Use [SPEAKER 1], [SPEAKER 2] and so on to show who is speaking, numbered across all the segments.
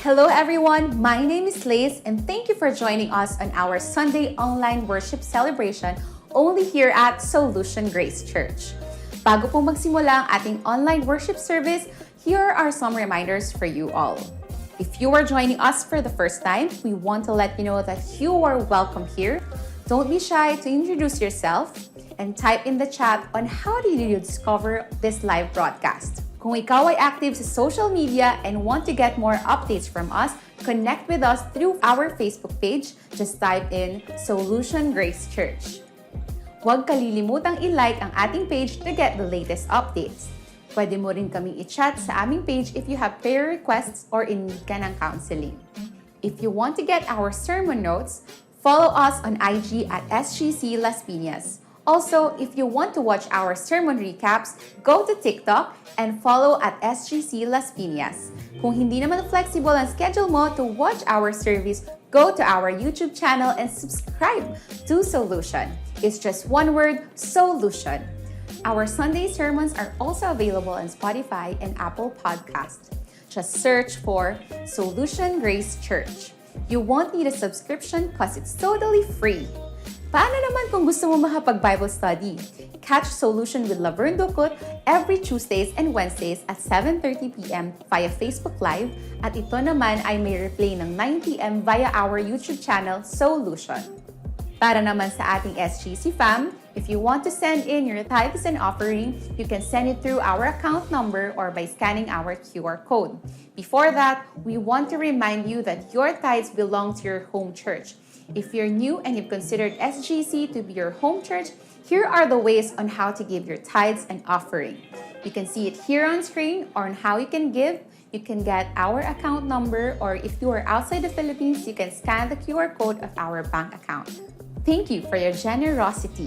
[SPEAKER 1] Hello everyone, my name is Lace and thank you for joining us on our Sunday online worship celebration only here at Solution Grace Church. Bago po magsimula ang ating online worship service, here are some reminders for you all. If you are joining us for the first time, we want to let you know that you are welcome here. Don't be shy to introduce yourself and type in the chat on how did you discover this live broadcast. Kung ikaw ay active sa social media and want to get more updates from us, connect with us through our Facebook page. Just type in Solution Grace Church. Huwag kalilimutang i-like ang ating page to get the latest updates. Pwede mo rin kaming i-chat sa aming page if you have prayer requests or in need ka ng counseling. If you want to get our sermon notes, follow us on IG at SGC Las Piñas. Also, if you want to watch our sermon recaps, go to TikTok and follow at SGC Las Piñas. Kung hindi naman flexible ang schedule mo to watch our service, go to our YouTube channel and subscribe to Solution. It's just one word, Solution. Our Sunday sermons are also available on Spotify and Apple Podcasts. Just search for Solution Grace Church. You won't need a subscription plus it's totally free. Paano naman kung gusto mo makapag-Bible study? Catch Solution with Laverne Ducut every Tuesdays and Wednesdays at 7:30 p.m. via Facebook Live at ito naman ay may replay ng 9 p.m. via our YouTube channel, Solution. Para naman sa ating SGC fam, if you want to send in your tithes and offering, you can send it through our account number or by scanning our QR code. Before that, we want to remind you that your tithes belong to your home church. If you're new and you've considered SGC to be your home church, here are the ways on how to give your tithes and offering. You can see it here on screen or on how you can give. You can get our account number, or if you are outside the Philippines, you can scan the QR code of our bank account. Thank you for your generosity.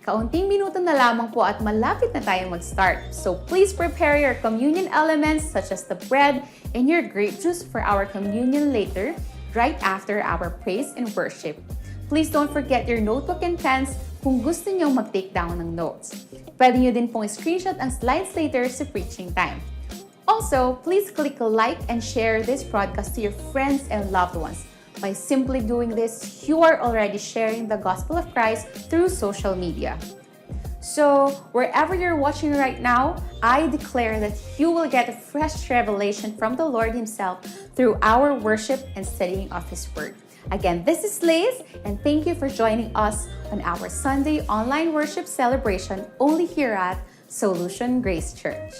[SPEAKER 1] Kaunting minuto na lamang po at malapit na tayong mag-start. So please prepare your communion elements such as the bread and your grape juice for our communion later, right after our praise and worship. Please don't forget your notebook and pens kung gusto nyo mag-take down ng notes. Pwede nyo din pong screenshot ang slides later sa preaching time. Also, please click like and share this broadcast to your friends and loved ones. By simply doing this, you are already sharing the gospel of Christ through social media. So, wherever you're watching right now, I declare that you will get a fresh revelation from the Lord Himself through our worship and studying of His Word. Again, this is Lace, and thank you for joining us on our Sunday online worship celebration only here at Solution Grace Church.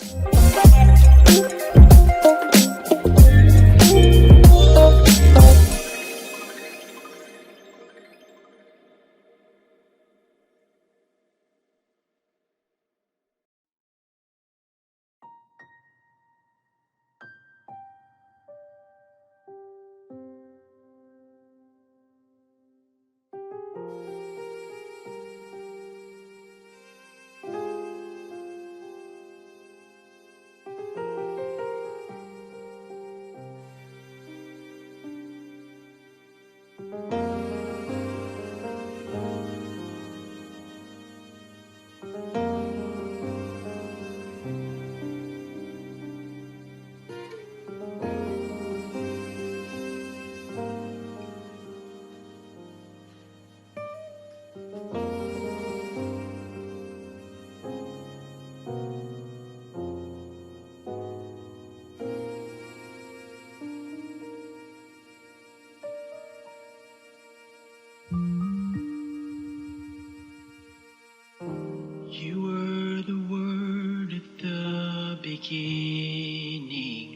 [SPEAKER 2] You were the Word at the beginning,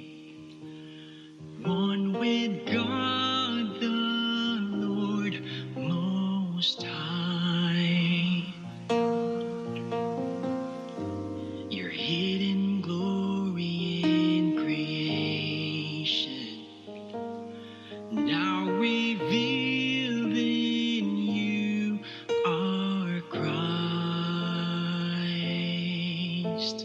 [SPEAKER 2] one with God the Lord Most High. Your hidden glory in creation, now revealed in you are Christ. 'Christ.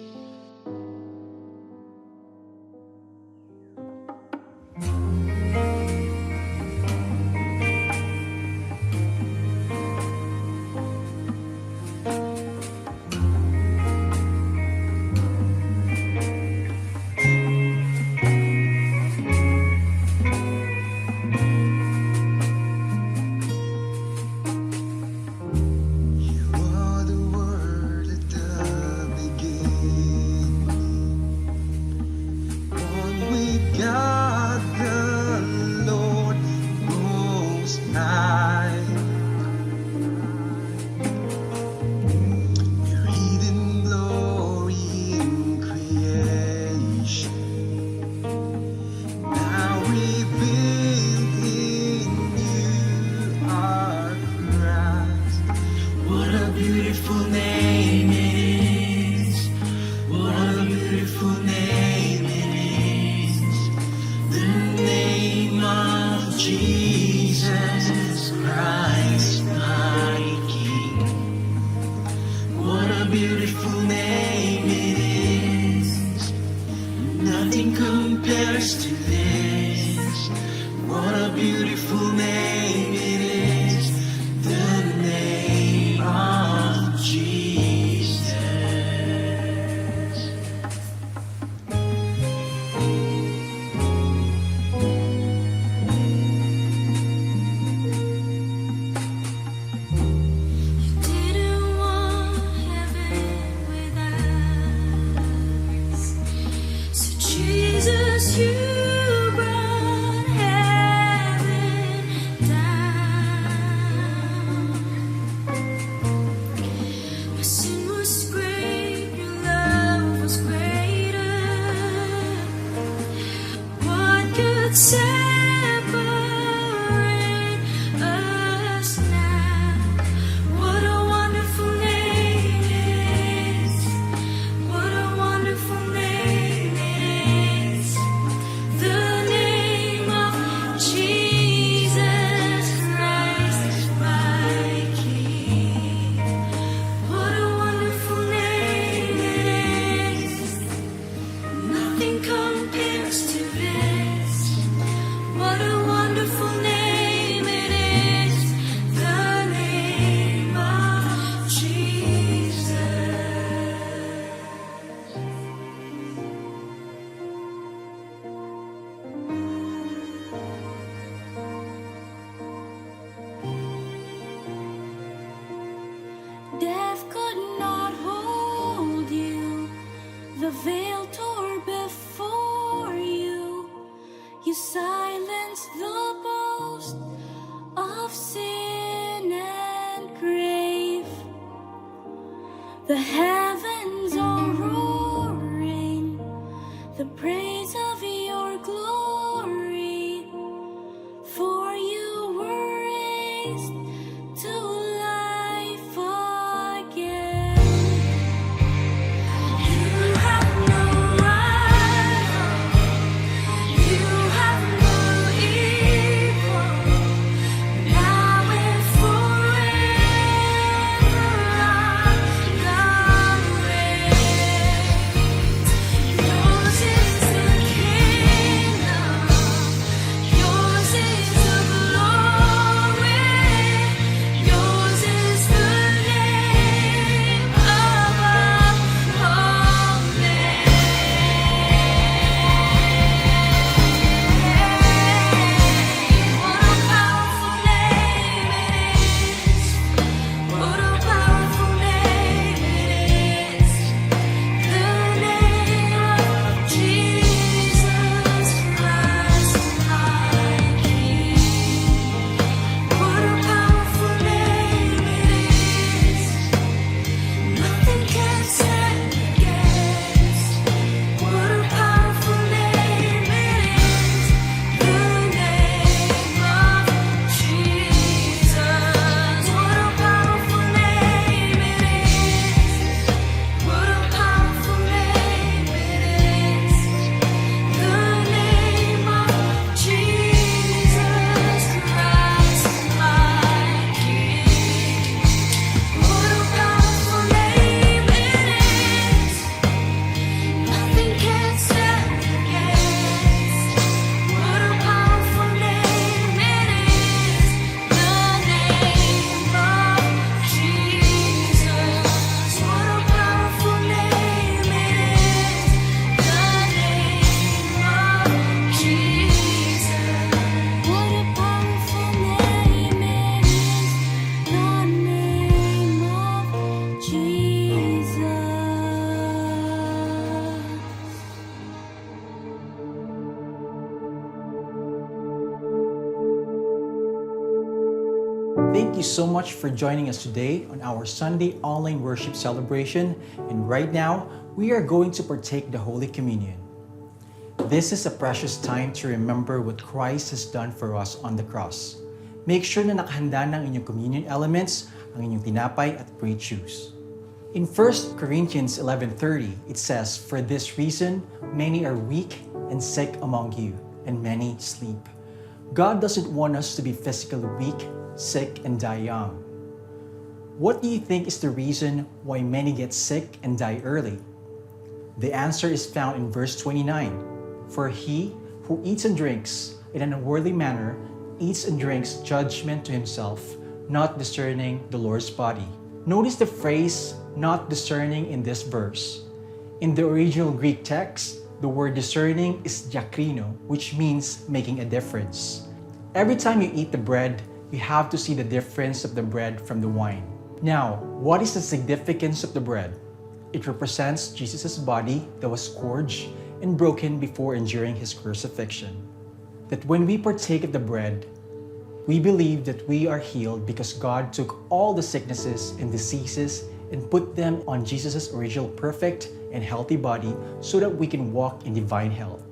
[SPEAKER 2] Jesus Christ, my King. What a beautiful name it is. Nothing compares to this. What a beautiful name it is. The name of Jesus.
[SPEAKER 3] Didn't want heaven without us. So Jesus, you brought heaven down. My sin was great, your love was greater. What could separate us now? What a wonderful name it is. What a wonderful name it is. The name of Jesus Christ, my King. What a wonderful name it is. Nothing compares to this. What a wonderful name it is. The name of Jesus. Death could not hold you. The veil tore before you. You silenced the boast of sin and grave. The heavens are roaring the praise of your glory. For you were raised to life again. You have no rival. You have no equal. Now and forever God reigns. Yours is the kingdom. Yours is the glory. Yours is the name above all names. What a powerful name it is. What a powerful name it is. The name of Jesus Christ, my King. What a powerful name it is. Nothing can stand against. What a powerful name it is. The name of Jesus. What a powerful name it is. What a powerful name it is. The name of Jesus Christ, my King. What a powerful name it is. Nothing can stand against. What a powerful name it is. The name of Jesus. What a powerful name it is. The name of Jesus. What a powerful name it is. The name of Jesus.
[SPEAKER 4] Thank you so much for joining us today on our Sunday online worship celebration. And right now, we are going to partake the Holy Communion. This is a precious time to remember what Christ has done for us on the cross. Make sure na nakahanda ng inyong communion elements, ang inyong tinapay at grape juice. In 1 Corinthians 11:30, it says, "For this reason, many are weak and sick among you, and many sleep. God doesn't want us to be physically weak, sick, and die young. What do you think is the reason why many get sick and die early? The answer is found in verse 29. For he who eats and drinks in an unworthy manner eats and drinks judgment to himself, not discerning the Lord's body. Notice the phrase, not discerning, in this verse. In the original Greek text, the word discerning is diakrino, which means making a difference. Every time you eat the bread, you have to see the difference of the bread from the wine. Now, what is the significance of the bread? It represents Jesus' body that was scourged and broken before enduring his crucifixion. That when we partake of the bread, we believe that we are healed because God took all the sicknesses and diseases and put them on Jesus' original perfect and healthy body so that we can walk in divine health.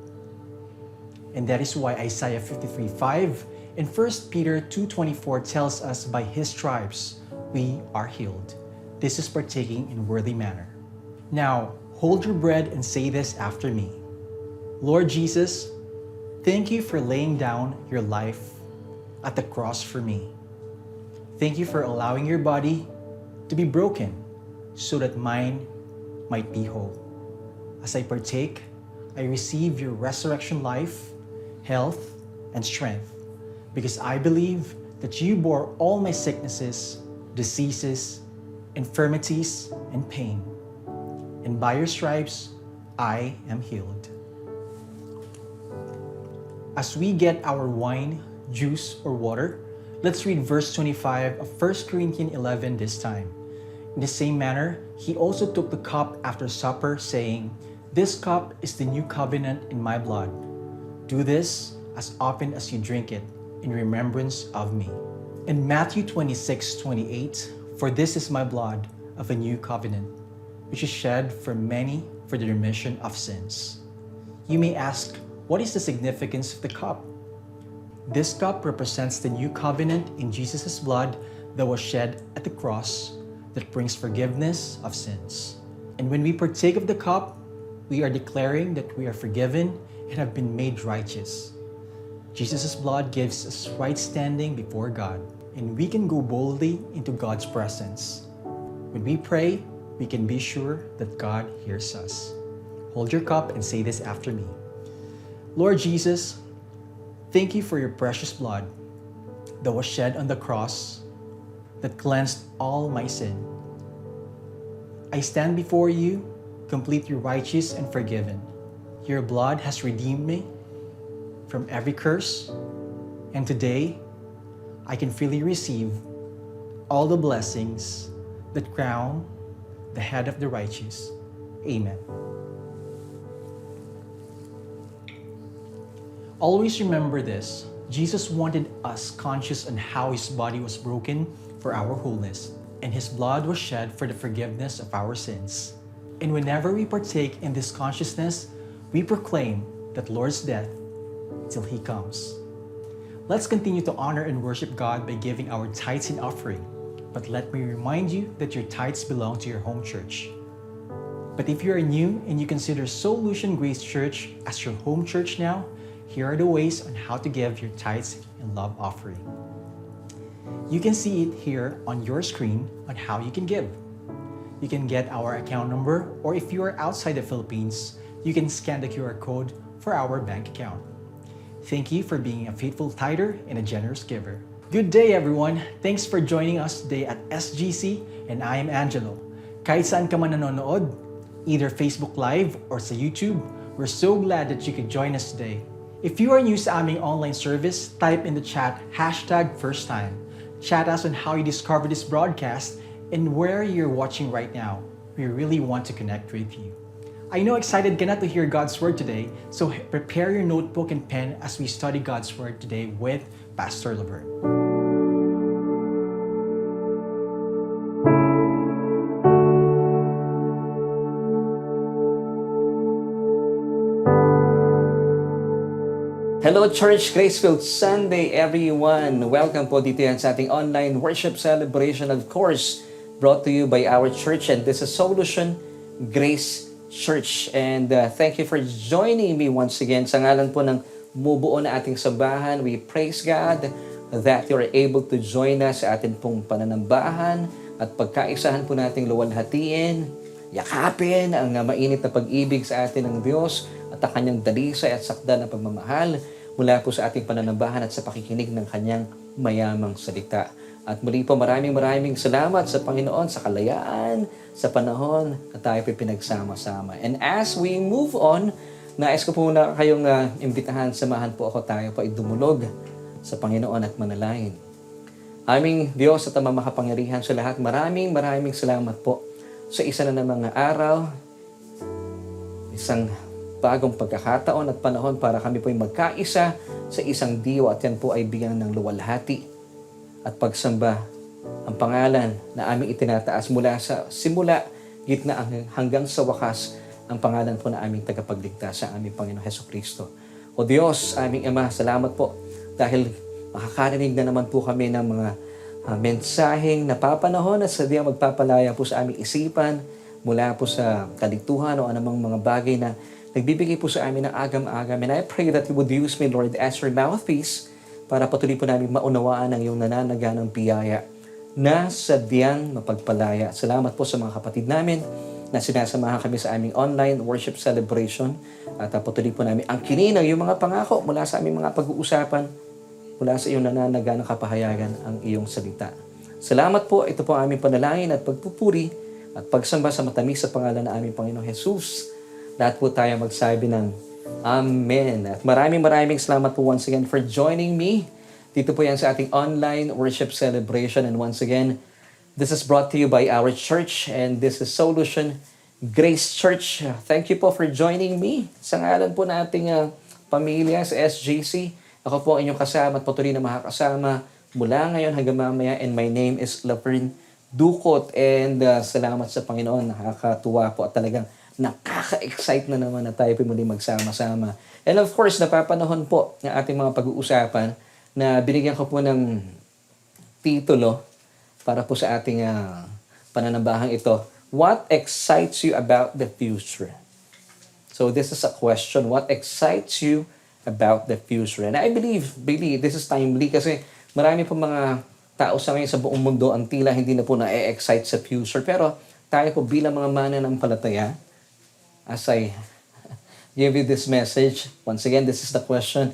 [SPEAKER 4] And that is why Isaiah 53:5 and 1 Peter 2:24 tells us by his stripes we are healed. This is partaking in worthy manner. Now, hold your bread and say this after me. Lord Jesus, thank you for laying down your life at the cross for me. Thank you for allowing your body to be broken so that mine might be whole. As I partake, I receive your resurrection life, health, and strength because I believe that you bore all my sicknesses, diseases, infirmities, and pain. And by your stripes, I am healed. As we get our wine, juice, or water, let's read verse 25 of 1 Corinthians 11 this time. In the same manner, he also took the cup after supper, saying, "This cup is the new covenant in my blood. Do this as often as you drink it in remembrance of me." In Matthew 26:28, "For this is my blood of a new covenant, which is shed for many for the remission of sins." You may ask, what is the significance of the cup? This cup represents the new covenant in Jesus' blood that was shed at the cross that brings forgiveness of sins. And when we partake of the cup, we are declaring that we are forgiven and have been made righteous. Jesus' blood gives us right standing before God, and we can go boldly into God's presence. When we pray, we can be sure that God hears us. Hold your cup and say this after me. Lord Jesus, thank you for your precious blood that was shed on the cross that cleansed all my sin. I stand before you, completely righteous and forgiven. Your blood has redeemed me from every curse, and today I can freely receive all the blessings that crown the head of the righteous. Amen. Always remember this. Jesus wanted us conscious on how his body was broken for our wholeness, and his blood was shed for the forgiveness of our sins. And whenever we partake in this consciousness, we proclaim that Lord's death till he comes. Let's continue to honor and worship God by giving our tithes and offering. But let me remind you that your tithes belong to your home church. But if you are new and you consider Solution Grace Church as your home church now, here are the ways on how to give your tithes and love offering. You can see it here on your screen on how you can give. You can get our account number, or if you are outside the Philippines, you can scan the QR code for our bank account. Thank you for being a faithful tither and a generous giver. Good day, everyone. Thanks for joining us today at SGC, and I am Angelo. Kahit saan ka man nanonood, either Facebook Live or sa YouTube, we're so glad that you could join us today. If you are new sa aming online service, type in the chat #FirstTime. Chat us on how you discovered this broadcast and where you're watching right now. We really want to connect with you. I know excited ka na to hear God's Word today, so prepare your notebook and pen as we study God's Word today with Pastor Laverne.
[SPEAKER 5] Hello Church, Gracefield Sunday everyone! Welcome po dito yan sa ating online worship celebration, of course, brought to you by our church, and this is Solution Grace Church. And thank you for joining me once again sa ngalan po ng bumubuo na ating sambahan. We praise God that you are able to join us sa atin pong pananambahan at pagkaisahan po nating luwalhatiin, yakapin ang mainit na pag-ibig sa atin ng Diyos at ang kanyang dalisay at sakdal na pagmamahal mula po sa ating pananambahan at sa pakikinig ng kanyang mayamang salita. At muli po maraming salamat sa Panginoon sa kalayaan, sa panahon na tayo po pinagsama-sama. And as we move on, nais ko po na kayong imbitahan, samahan po ako, tayo po ay dumulog sa Panginoon at manalangin. Aming Diyos at Ama makapangyarihan sa lahat, maraming salamat po sa isa na namang araw, isang bagong pagkakataon at panahon para kami po ay magkaisa sa isang diwa at yan po ay bigyan ng luwalhati at pagsamba ang pangalan na aming itinataas mula sa simula, gitna hanggang sa wakas, ang pangalan po na aming tagapagligtas sa aming Panginoon Hesukristo. O Diyos, aming Ama, salamat po dahil makakarinig na naman po kami ng mga mensaheng napapanahon at sadyang magpapalaya po sa aming isipan mula po sa kalituhan o anumang mga bagay na nagbibigay po sa amin ng agam-agam. And I pray that you would use me, Lord, as your mouthpiece para patuloy po namin maunawaan ang iyong nananaganang biyaya na sadyang mapagpalaya. Salamat po sa mga kapatid namin na sinasamahan kami sa aming online worship celebration at patuloy po namin ang kinin ng iyong mga pangako mula sa aming mga pag-uusapan, mula sa iyong nananaganang kapahayagan ang iyong salita. Salamat po, ito po ang aming panalangin at pagpupuri at pagsamba sa matamis sa pangalan ng aming Panginoong Jesus. Lahat po tayo magsabi ng Amen. At maraming salamat po once again for joining me. Dito po yan sa ating online worship celebration. And once again, this is brought to you by our church and this is Solution Grace Church. Thank you po for joining me. Sa ngalan po na ating pamilya sa SJC, ako po ang inyong kasama at patuloy na makakasama mula ngayon hanggang mamaya. And my name is Laverne Ducot. And salamat sa Panginoon. Nakakatuwa po at talagang nakaka-excite na naman na tayo po muli magsama-sama. And of course, napapanahon po ng ating mga pag-uusapan na binigyan ko po ng titulo para po sa ating pananambahang ito. What excites you about the future? So this is a question. What excites you about the future? And I believe this is timely kasi marami po mga tao sa ngayon sa buong mundo ang tila hindi na po na-excite sa future. Pero tayo po bilang mga mananampalataya, as I give you this message, once again, this is the question.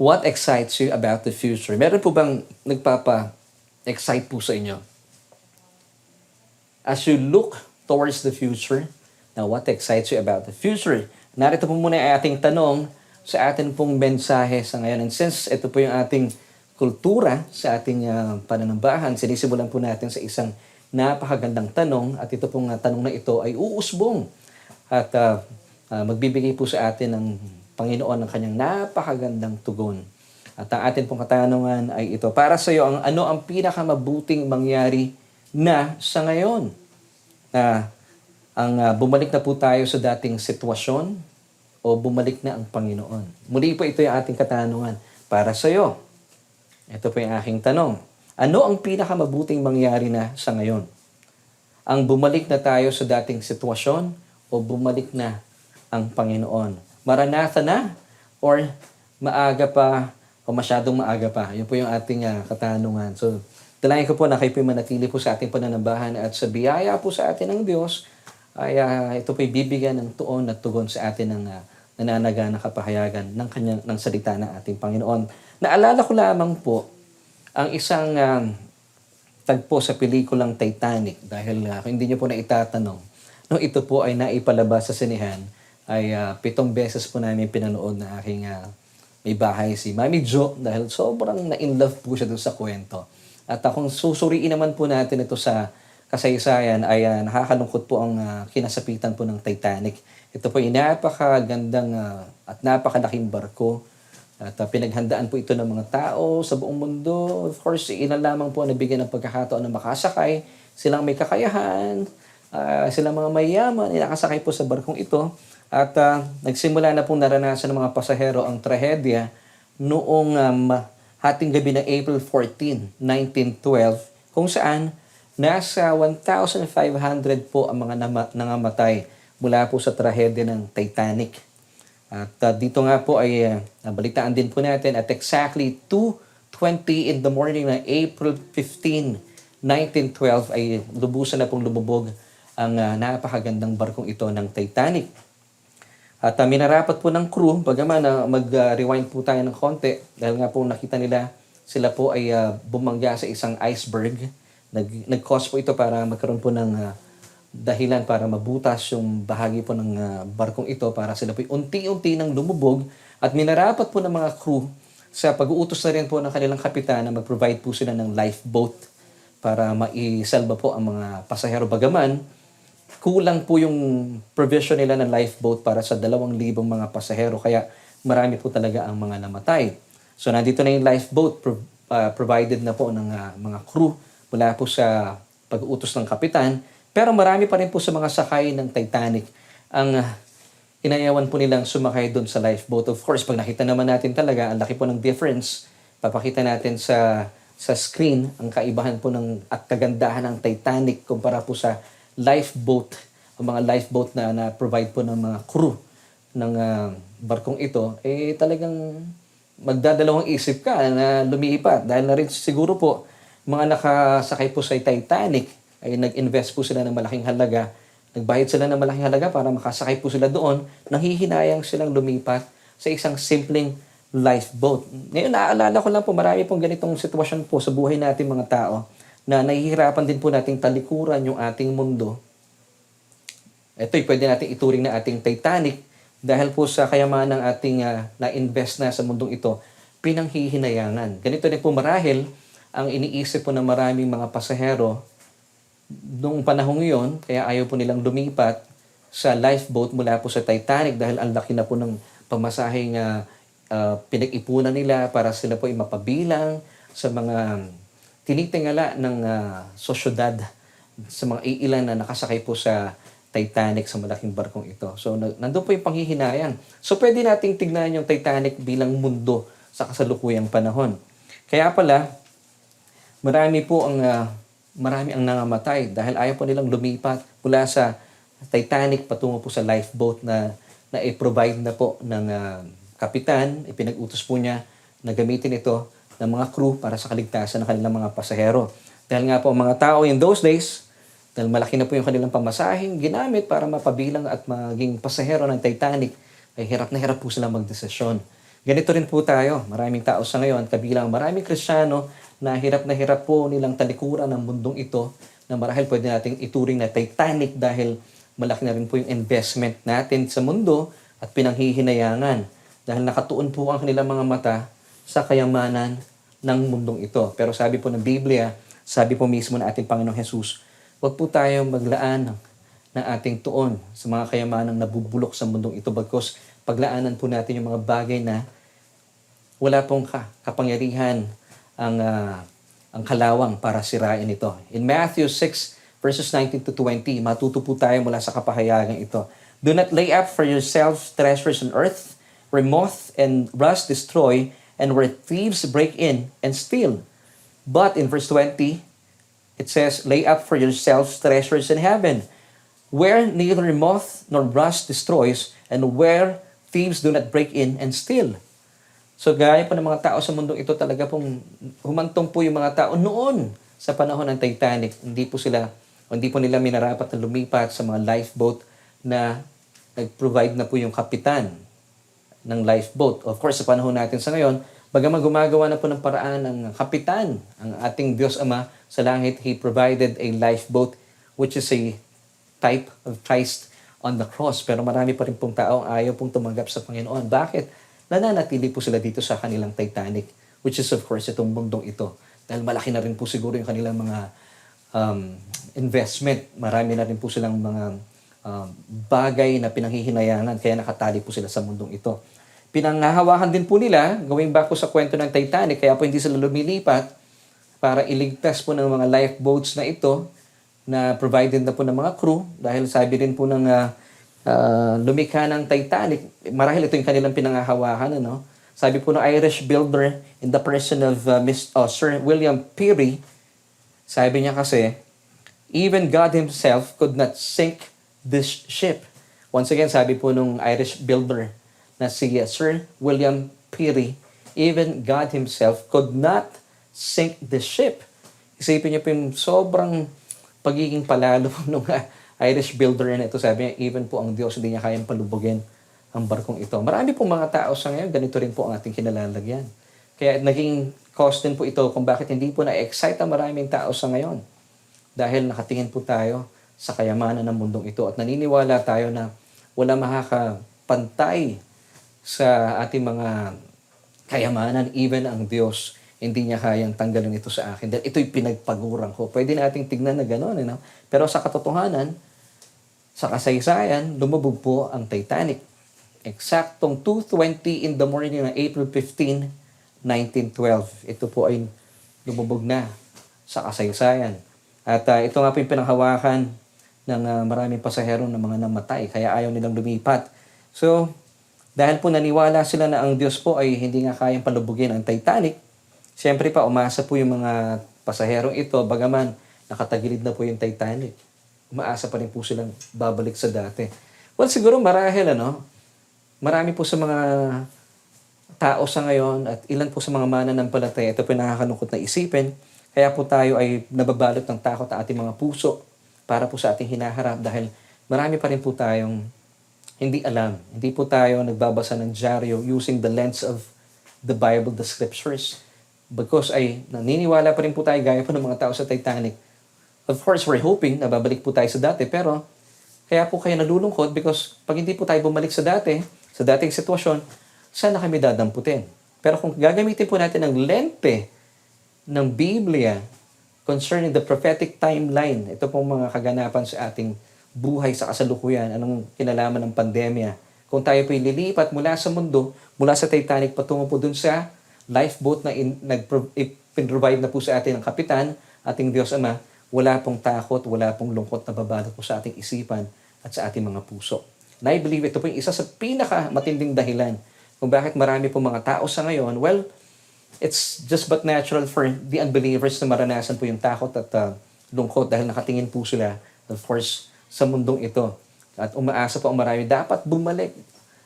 [SPEAKER 5] What excites you about the future? Meron po bang nagpapa-excite po sa inyo? As you look towards the future, now what excites you about the future? Narito po muna ang ating tanong sa atin pong mensahe sa ngayon. And since ito po yung ating kultura sa ating pananambahan, sinisimulan po natin sa isang napakagandang tanong at ito pong tanong na ito ay uusbong at magbibigay po sa atin ng Panginoon ng kanyang napakagandang tugon. At ang atin pong katanungan ay ito, para sa iyo, ano ang pinakamabuting mangyari na sa ngayon? Bumalik na po tayo sa dating sitwasyon o bumalik na ang Panginoon? Muli po ito yung ating katanungan. Para sa iyo, ito po yung aking tanong. Ano ang pinakamabuting mangyari na sa ngayon? Ang bumalik na tayo sa dating sitwasyon o bumalik na ang Panginoon? Maranatha na or maaga pa o masyadong maaga pa? Yun po yung ating katanungan. So, dalangin ko po na kayo po manatili po sa ating pananambahan at sa biyaya po sa atin ng Diyos ay ito po bibigyan ng tuon at tugon sa atin ng nananaganang kapahayagan ng salita ng ating Panginoon. Naalala ko lamang po ang isang tagpo sa pelikulang Titanic dahil kung hindi niyo po na itatanong, nung ito po ay naipalabas sa sinehan, ay 7 beses po namin pinanood na aking may bahay si Mami Jo dahil sobrang na-inlove po siya dun sa kwento. At kung susuriin naman po natin ito sa kasaysayan ay nakakalungkot po ang kinasapitan po ng Titanic. Ito po ay napakagandang at napakalaking barko at pinaghandaan po ito ng mga tao sa buong mundo. Of course, ilan lamang po nabigyan ng pagkakataon na makasakay. Silang may kakayahan, silang mga mayaman, nakasakay po sa barkong ito. At nagsimula na pong naranasan ng mga pasahero ang trahedya noong hating gabi ng April 14, 1912, kung saan nasa 1,500 po ang mga nangamatay mula po sa trahedya ng Titanic. At dito nga po ay nabalitaan din po natin at exactly 2:20 in the morning na April 15, 1912 ay lubusan na pong lumubog ang napakagandang barkong ito ng Titanic. At minarapat po ng crew, bagaman mag-rewind po tayo ng konti dahil nga po nakita nila sila po ay bumangga sa isang iceberg. Nag-cause po ito para magkaroon po ng dahilan para mabutas yung bahagi po ng barkong ito para sila po unti-unti nang lumubog at minarapat po ng mga crew sa pag-uutos na rin po ng kanilang kapitan na mag-provide po sila ng lifeboat para maisalba po ang mga pasahero. Bagaman, kulang po yung provision nila ng lifeboat para sa 2,000 mga pasahero kaya marami po talaga ang mga namatay. So nandito na yung lifeboat provided na po ng mga crew mula po sa pag-uutos ng kapitan. Pero marami pa rin po sa mga sakay ng Titanic ang inayawan po nilang sumakay doon sa lifeboat. Of course, pag nakita naman natin talaga, ang laki po ng difference. Papakita natin sa screen ang kaibahan po at kagandahan ng Titanic kumpara po sa lifeboat. Ang mga lifeboat na provide po ng mga crew ng barkong ito, talagang magdadalawang isip ka na lumipat. Dahil na rin siguro po, mga nakasakay po sa Titanic, ay nag-invest po sila ng malaking halaga, nagbayad sila ng malaking halaga para makasakay po sila doon, nanghihinayang silang lumipat sa isang simpleng lifeboat. Ngayon, naaalala ko lang po, marami pong ganitong sitwasyon po sa buhay natin mga tao na nahihirapan din po nating talikuran yung ating mundo. Ito'y pwede natin ituring na ating Titanic dahil po sa kayamanan ng ating na-invest na sa mundong ito, pinanghihinayangan. Ganito din po marahil ang iniisip po ng maraming mga pasahero noong panahong iyon, kaya ayaw po nilang lumipat sa lifeboat mula po sa Titanic dahil ang laki na po ng pamasaheng pinag-ipunan nila para sila po ay mapabilang sa mga tinitingala ng sosyedad, sa mga iilan na nakasakay po sa Titanic, sa malaking barkong ito. So, nandun po yung panghihinayang. So, pwede nating tignan yung Titanic bilang mundo sa kasalukuyang panahon. Kaya pala, marami ang nangamatay dahil ayaw po nilang lumipat mula sa Titanic patungo po sa lifeboat na i-provide na po ng kapitan. Ipinag-utos po niya na gamitin ito ng mga crew para sa kaligtasan ng kanilang mga pasahero. Dahil nga po ang mga tao in those days, dahil malaki na po yung kanilang pamasahing ginamit para mapabilang at maging pasahero ng Titanic, ay hirap na hirap po sila magdesisyon. Ganito rin po tayo. Maraming tao sa ngayon, kabilang maraming Kristiyano na hirap po nilang talikuran ng mundong ito na marahil pwede nating ituring na Titanic dahil malaki na rin po yung investment natin sa mundo at pinanghihinayangan dahil nakatuon po ang kanilang mga mata sa kayamanan ng mundong ito. Pero sabi po ng Biblia, sabi po mismo ng ating Panginoong Jesus, huwag po tayong maglaan ng ating tuon sa mga kayamanang nabubulok sa mundong ito bagkus paglaanan po natin yung mga bagay na wala pong kapangyarihan ang kalawang para sirain ito. In Matthew 6, verses 19 to 20, matuto po tayo mula sa kapahayagan ito. Do not lay up for yourselves treasures on earth, where moth and rust destroy, and where thieves break in and steal. But in verse 20, it says, lay up for yourselves treasures in heaven, where neither moth nor rust destroys, and where thieves do not break in and steal. So gaya po ng mga tao sa mundong ito, talaga pong humantong po yung mga tao noon sa panahon ng Titanic. Hindi po nila minarapat na lumipat sa mga lifeboat na nag-provide na po yung kapitan ng lifeboat. Of course, sa panahon natin sa ngayon, bagaman gumagawa na po ng paraan ng kapitan, ang ating Diyos Ama sa langit, He provided a lifeboat which is a type of Christ on the cross. Pero marami pa rin pong tao ayaw pong tumanggap sa Panginoon. Bakit? Nananatili po sila dito sa kanilang Titanic, which is of course itong mundong ito. Dahil malaki na rin po siguro yung kanilang mga investment. Marami na rin po silang mga bagay na pinanghihinayangan, kaya nakatali po sila sa mundong ito. Pinanghahawakan din po nila, going back po sa kwento ng Titanic, kaya po hindi sila lumilipat para iligtas po ng mga lifeboats na ito na provided na po ng mga crew. Dahil sabi rin po ng lumikha ng Titanic, marahil ito yung kanilang pinanghahawakan. Sabi po ng Irish builder in the person of Sir William Peary, sabi niya kasi, even God Himself could not sink this ship. Once again, sabi po nung Irish builder na si Sir William Peary, even God Himself could not sink the ship. Isipin niyo po yung sobrang pagiging palalo ng Irish builder na ito. Sabi niya, even po ang Diyos hindi niya kayang palubugin ang barkong ito. Marami pong mga tao sa ngayon, ganito rin po ang ating kinalalagyan. Kaya naging cause din po ito kung bakit hindi po na-excite ang maraming tao sa ngayon. Dahil nakatingin po tayo sa kayamanan ng mundong ito at naniniwala tayo na wala makakapantay sa ating mga kayamanan, even ang Diyos, hindi niya kayang tanggalin ito sa akin. Dahil ito'y pinagpagurang ko. Pwede nating tignan na gano'n. Pero sa katotohanan, sa kasaysayan, lumubog po ang Titanic. Eksaktong 2:20 in the morning ng April 15, 1912. Ito po ay lumubog na sa kasaysayan. At ito nga po yung pinanghawakan ng maraming pasahero na mga namatay. Kaya ayaw nilang lumipat. So, dahil po naniwala sila na ang Diyos po ay hindi nga kayang palubugin ang Titanic, siyempre pa umasa po yung mga pasaherong ito, bagaman nakatagilid na po yung Titanic. Umaasa pa rin po silang babalik sa dati. Well, siguro marahil, marami po sa mga tao sa ngayon at ilan po sa mga mananampalataya, ito po yung nakakalungkot na isipin, kaya po tayo ay nababalot ng takot ang ating mga puso para po sa ating hinaharap dahil marami pa rin po tayong hindi alam. Hindi po tayo nagbabasa ng dyaryo using the lens of the Bible, the Scriptures. Because ay naniniwala pa rin po tayo gaya po ng mga tao sa Titanic. Of course, we're hoping na babalik po tayo sa dati, pero kaya po kayo nalulungkot because pag hindi po tayo bumalik sa dati, sa dating sitwasyon, sana kami dadamputin. Pero kung gagamitin po natin ang lente ng Biblia concerning the prophetic timeline, ito pong mga kaganapan sa ating buhay sa kasalukuyan, anong kinalaman ng pandemya. Kung tayo po lilipat mula sa mundo, mula sa Titanic patungo po dun sa lifeboat na pinrovide na po sa atin ng kapitan, ating Diyos Ama, wala pong takot, wala pong lungkot na babalot po sa ating isipan at sa ating mga puso. And I believe ito po yung isa sa pinaka-matinding dahilan kung bakit marami pong mga tao sa ngayon, well, it's just but natural for the unbelievers na maranasan po yung takot at lungkot dahil nakatingin po sila, of course, sa mundong ito. At umaasa po ang marami, dapat bumalik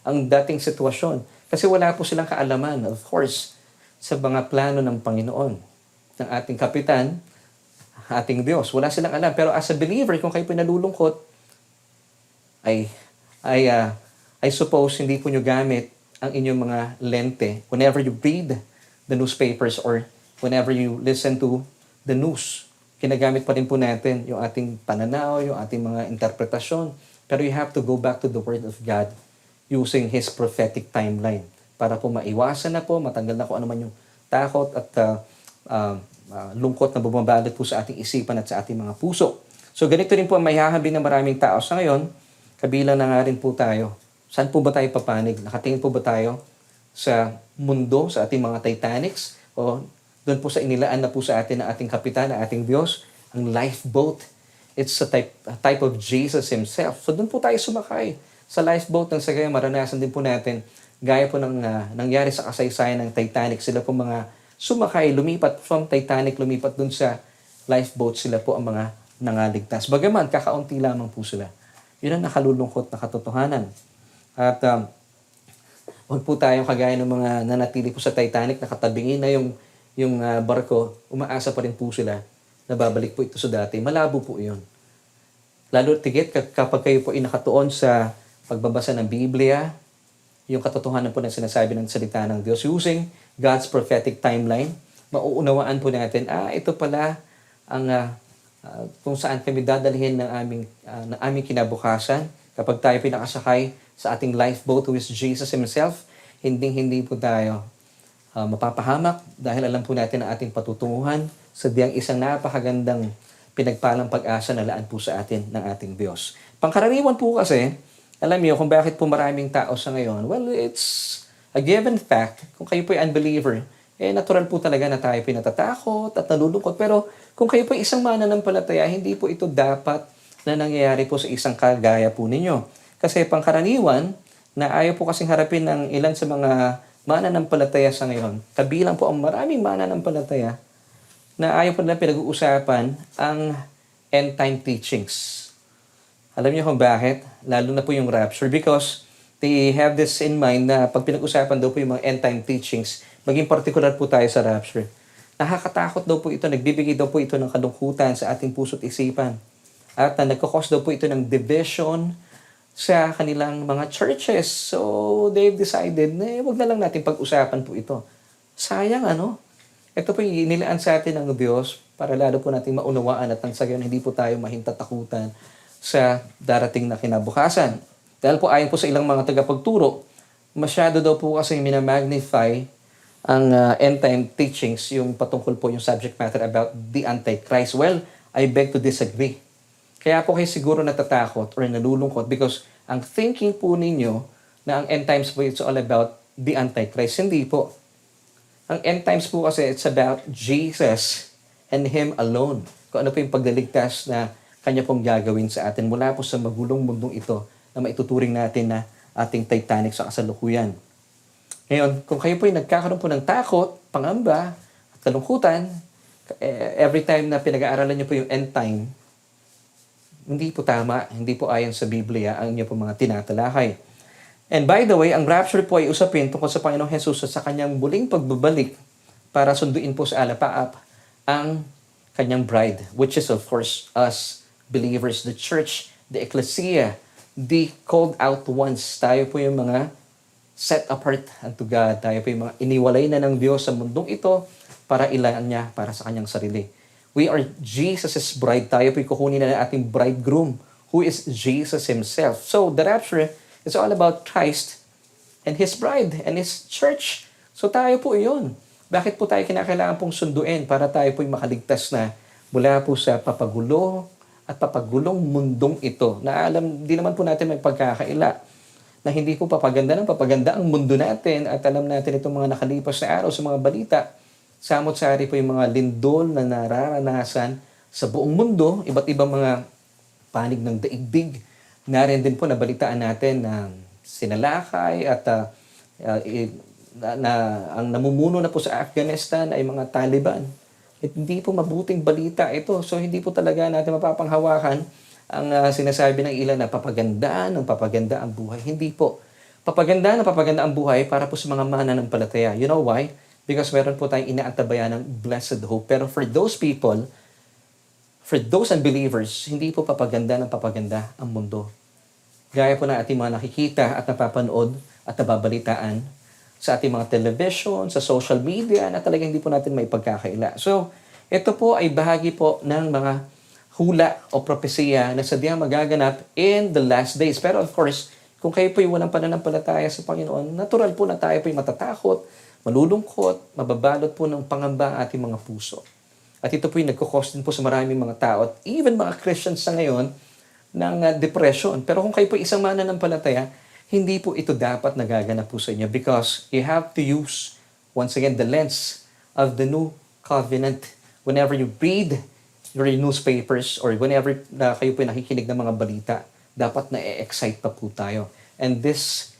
[SPEAKER 5] ang dating sitwasyon. Kasi wala po silang kaalaman, of course, sa mga plano ng Panginoon, ng ating kapitan, ating Diyos. Wala silang alam. Pero as a believer, kung kayo po nalulungkot, I suppose hindi po nyo gamit ang inyong mga lente whenever you read the newspapers or whenever you listen to the news. Kinagamit pa rin po natin yung ating pananaw, yung ating mga interpretasyon. Pero you have to go back to the Word of God using His prophetic timeline para po maiwasan na po, matanggal na po ano man yung takot at lungkot na bumabalot po sa ating isipan at sa ating mga puso. So ganito rin po ang maihahambing ng maraming tao sa ngayon, kabilang na nga rin po tayo. Saan po ba tayo papanig? Nakatingin po ba tayo sa mundo, sa ating mga Titanics? O doon po sa inilaan na po sa atin ng ating kapitan, ng ating Diyos, ang lifeboat. It's a type of Jesus Himself. So doon po tayo sumakay sa lifeboat ng sagaya. Maranasan din po natin, gaya po ng nangyari sa kasaysayan ng Titanic. Sila po mga sumakay, lumipat from Titanic, lumipat doon sa lifeboat. Sila po ang mga nangaligtas. Bagaman, kakaunti lamang po sila. Yun ang nakalulungkot na katotohanan. At huwag po tayong kagaya ng mga nanatili po sa Titanic, nakatabingin na yung barko, umaasa pa rin po sila na babalik po ito sa dati. Malabo po yun. Lalo tigit kapag kayo po ay nakatuon sa pagbabasa ng Biblia, yung katotohanan po na sinasabi ng salita ng Diyos using God's prophetic timeline, mauunawaan po natin, ito pala ang kung saan kami dadalhin ng aming kinabukasan kapag tayo pinakasakay sa ating lifeboat who is Jesus Himself. Hindi po tayo mapapahamak dahil alam po natin ang ating patutunguhan sa diyang isang napakagandang pinagpalang pag-asa na laan po sa atin ng ating Diyos. Pangkaraniwan po kasi, alam niyo kung bakit po maraming tao sa ngayon, well, it's a given fact. Kung kayo po ay unbeliever, natural po talaga na tayo pinatatakot at nalulungkot. Pero kung kayo po ay isang mananampalataya, hindi po ito dapat na nangyayari po sa isang kagaya po ninyo. Kasi pangkaraniwan, na ayaw po kasing harapin ng ilan sa mga mananampalataya sa ngayon, kabilang po ang maraming mananampalataya na ayaw po nila pinag-uusapan ang end-time teachings. Alam niyo kung bakit? Lalo na po yung rapture. Because they have this in mind na pag pinag-usapan daw po yung mga end time teachings, maging particular po tayo sa rapture. Nakakatakot daw po ito, nagbibigay daw po ito ng kalungkutan sa ating puso't isipan. At nagkakos daw po ito ng division sa kanilang mga churches. So, they've decided na wag na lang natin pag-usapan po ito. Sayang ano? Ito po yung inilaan sa atin ng Diyos para lalo po natin maunawaan at nang sa gayon hindi po tayo mahintatakutan sa darating na kinabukasan. Dahil po ayon po sa ilang mga tagapagturo, masyado daw po kasi minamagnify ang end time teachings, yung patungkol po yung subject matter about the Antichrist. Well, I beg to disagree. Kaya po kayo siguro natatakot or nalulungkot because ang thinking po ninyo na ang end times po it's all about the Antichrist. Hindi po. Ang end times po kasi it's about Jesus and Him alone. Kung ano po yung pagdaligtas na Kanya pong gagawin sa atin mula po sa magulong mundong ito na maituturing natin na ating Titanic sa kasalukuyan. Ngayon, kung kayo po ay nagkakaroon po ng takot, pangamba, at kalungkutan, every time na pinag-aaralan niyo po yung end time, hindi po tama, hindi po ayon sa Biblia ang inyo po mga tinatalakay. And by the way, ang rapture po ay usapin tungkol sa Panginoong Jesus at sa kanyang muling pagbabalik para sunduin po sa alapaap ang kanyang bride, which is of course us believers, the church, the ecclesia, the called out ones. Tayo po yung mga set apart unto God. Tayo po yung mga iniwalay na ng Diyos sa mundong ito para ilaan niya para sa kanyang sarili. We are Jesus' bride. Tayo po yung kukunin na ng ating bridegroom who is Jesus Himself. So the rapture is all about Christ and His bride and His church. So tayo po yun. Bakit po tayo kinakailangan pong sunduin para tayo po yung makaligtas na mula po sa papagulo at papagulong mundong ito na alam, di naman po natin may pagkakaila na hindi po papaganda ang mundo natin at alam natin itong mga nakalipas na araw sa mga balita, samot-sari po yung mga lindol na nararanasan sa buong mundo, iba't ibang mga panig ng daigdig. Narin din po nabalitaan natin na sinalakay at ang namumuno na po sa Afghanistan ay mga Taliban. At hindi po mabuting balita ito. So hindi po talaga natin mapapanghawakan ang sinasabi ng ilan na papagandaan ang buhay. Hindi po. Papagandaan ang buhay para po sa mga mananampalataya. You know why? Because meron po tayong inaantabayan ng blessed hope. Pero for those people, for those unbelievers, hindi po papaganda ang mundo. Gaya po ng ating mga nakikita at napapanood at nababalitaan sa ating mga television, sa social media, na talagang hindi po natin may pagkakaila. So, ito po ay bahagi po ng mga hula o propesiya na sadyang magaganap in the last days. Pero of course, kung kayo po ay walang pananampalataya sa Panginoon, natural po na tayo po ay matatakot, malulungkot, mababalot po ng pangamba ang ating mga puso. At ito po yung nagkukos din po sa maraming mga tao at even mga Christians sa ngayon ng depression. Pero kung kayo po isang mananampalataya, hindi po ito dapat nagaganap po sa inyo because you have to use, once again, the lens of the new covenant. Whenever you read your newspapers or whenever kayo po nakikinig ng mga balita, dapat na-excite pa po tayo. And this,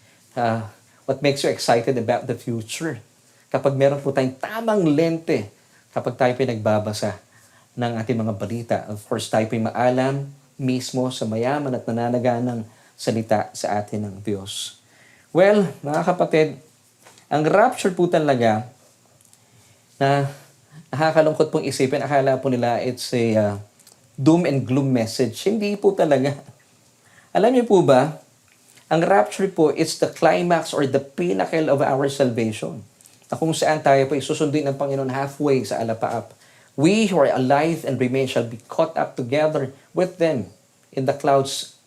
[SPEAKER 5] what makes you excited about the future? Kapag meron po tayong tamang lente, kapag tayo po nagbabasa ng ating mga balita, of course, tayo po maalam mismo sa mayaman at nananaganang salita sa atin ng Diyos. Well, mga kapatid, ang rapture po talaga na nakakalungkot pong isipin, akala po nila it's a doom and gloom message. Hindi po talaga. Alam niyo po ba, ang rapture po, it's the climax or the pinnacle of our salvation. Na kung saan tayo po isusunduin ng Panginoon halfway sa alapaap. We who are alive and remain shall be caught up together with them in the clouds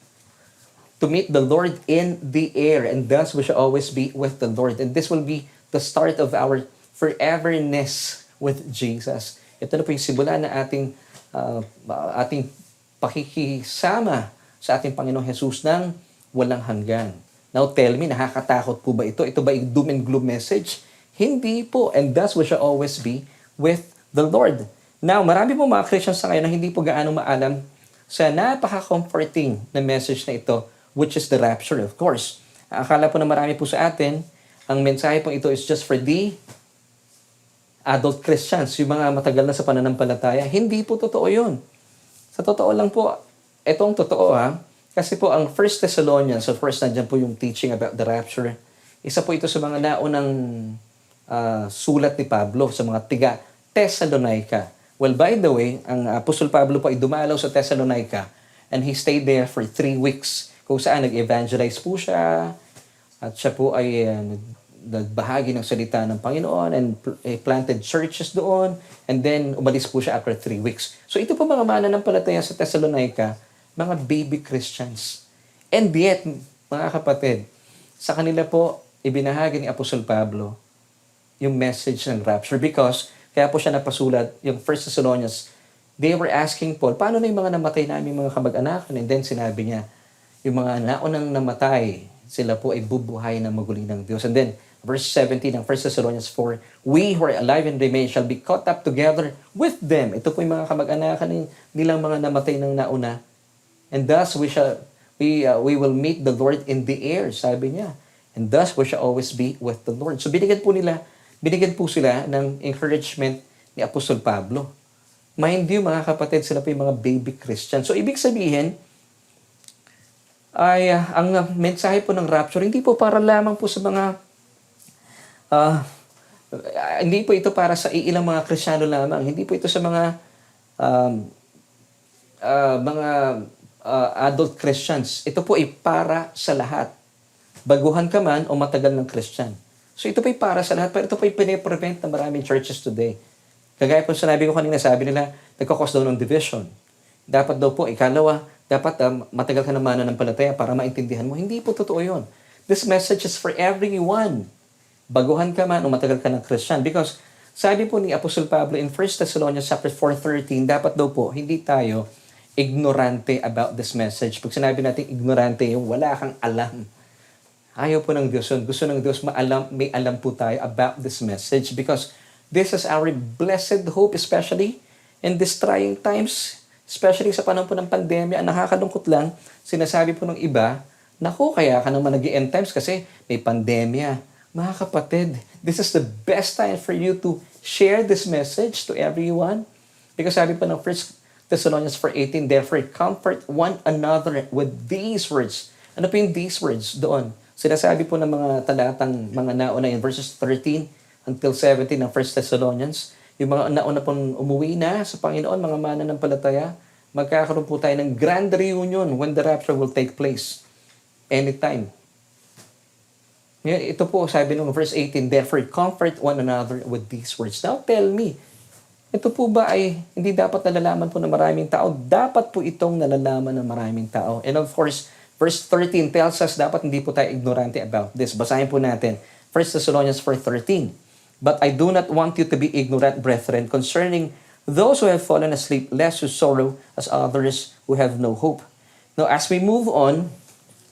[SPEAKER 5] to meet the Lord in the air, and thus we shall always be with the Lord. And this will be the start of our foreverness with Jesus. Ito na po yung simula na ating pakikisama sa ating Panginoong Jesus ng walang hanggan. Now tell me, nakakatakot po ba ito? Ito ba yung doom and gloom message? Hindi po. And thus we shall always be with the Lord. Now, marami po mga Christians sa ngayon na hindi po gaano maalam sa napaka-comforting na message na ito, which is the rapture, of course. Akala po na marami po sa atin, ang mensahe po ito is just for the adult Christians, yung mga matagal na sa pananampalataya. Hindi po totoo yun. Sa totoo lang po, itong totoo Kasi po ang First Thessalonians, so first nandiyan po yung teaching about the rapture. Isa po ito sa mga naunang sulat ni Pablo sa mga tiga Thessalonica. Well, by the way, ang Apostol Pablo po ay dumalaw sa Thessalonica and he stayed there for 3 weeks kung saan nag-evangelize po siya at siya po ay nagbahagi ng salita ng Panginoon and planted churches doon and then umalis po siya after 3 weeks. So ito po mga mananampalataya sa Thessalonica, mga baby Christians. And yet, mga kapatid, sa kanila po ibinahagi ni Apostol Pablo yung message ng rapture because kaya po siya napasulat, yung First Thessalonians, they were asking Paul, paano na yung mga namatay namin mga kamag-anakan? And then sinabi niya, yung mga naunang namatay, sila po ay bubuhay na maguling ng Diyos. And then, verse 17 ng 1 Thessalonians 4, we who are alive and remain shall be caught up together with them. Ito po yung mga kamag-anakan nilang mga namatay ng nauna. And thus, we will meet the Lord in the air, sabi niya. And thus, we shall always be with the Lord. So, binigyan po sila ng encouragement ni Apostol Pablo. Mind you, mga kapatid, sila po yung mga baby Christian. So, ibig sabihin, ay ang mensahe po ng rapture, hindi po para lamang po sa mga, hindi po ito para sa ilang mga Kristiyano lamang. Hindi po ito sa mga adult Christians. Ito po ay para sa lahat. Baguhan ka man o matagal ng Christian. So ito po ay para sa lahat, pero ito po ay piniprevent ng maraming churches today. Kagaya po sinabi ko kanina, sabi nila, nagkakos daw ng division. Dapat daw po, ikalawa, dapat matagal ka na mananampalataya para maintindihan mo. Hindi po totoo yun. This message is for everyone. Baguhan ka man o matagal ka ng Christian. Because sabi po ni Apostol Pablo in 1 Thessalonians chapter 4:13, dapat daw po, hindi tayo ignorante about this message. Pag sinabi natin ignorante, yung wala kang alam. Ayaw po ng Diyos yun. Gusto ng Diyos may alam po tayo about this message because this is our blessed hope, especially in these trying times, especially sa panahon po ng pandemya. Ang nakakalungkot lang, sinasabi po ng iba, naku, kaya ka naman nag-end times kasi may pandemya. Mga kapatid, this is the best time for you to share this message to everyone. Because sabi po ng 1 Thessalonians 4:18, therefore comfort one another with these words. Ano po yung these words doon? Sinasabi po ng mga talatang mga nauna in verses 13 until 17 ng 1 Thessalonians, yung mga nauna pong umuwi na sa Panginoon, mga mananampalataya, magkakaroon po tayo ng grand reunion when the rapture will take place. Anytime. Ito po, sabi ng verse 18, therefore comfort one another with these words. Now tell me, ito po ba ay hindi dapat nalalaman po ng maraming tao? Dapat po itong nalalaman ng maraming tao. And of course, verse 13 tells us dapat hindi po tayo ignorante about this. Basahin po natin. 1 Thessalonians 4:13. But I do not want you to be ignorant, brethren, concerning those who have fallen asleep, lest you sorrow as others who have no hope. Now, as we move on,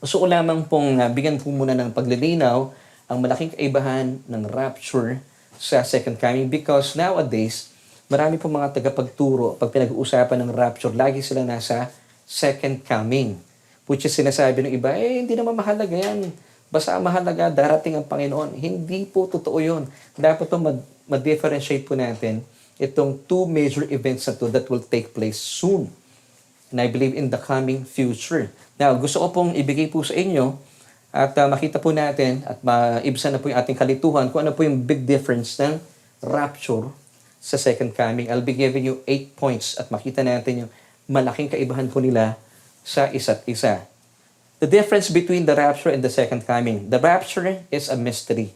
[SPEAKER 5] gusto ko lamang pong bigyan po muna ng paglilinaw ang malaking kaibahan ng rapture sa second coming because nowadays, marami po mga tagapagturo, pag pinag-uusapan ng rapture, lagi sila nasa second coming. Which is sinasabi ng iba, hindi naman mahalaga yan. Basta mahalaga, darating ang Panginoon. Hindi po totoo yun. Dapat ito ma-differentiate po natin itong two major events na to that will take place soon. And I believe in the coming future. Now, gusto ko pong ibigay po sa inyo at makita po natin at maibsan na po yung ating kalituhan kung ano po yung big difference ng rapture sa second coming. I'll be giving you 8 points at makita natin yung malaking kaibahan po nila sa isa't isa. The difference between the rapture and the second coming. The rapture is a mystery.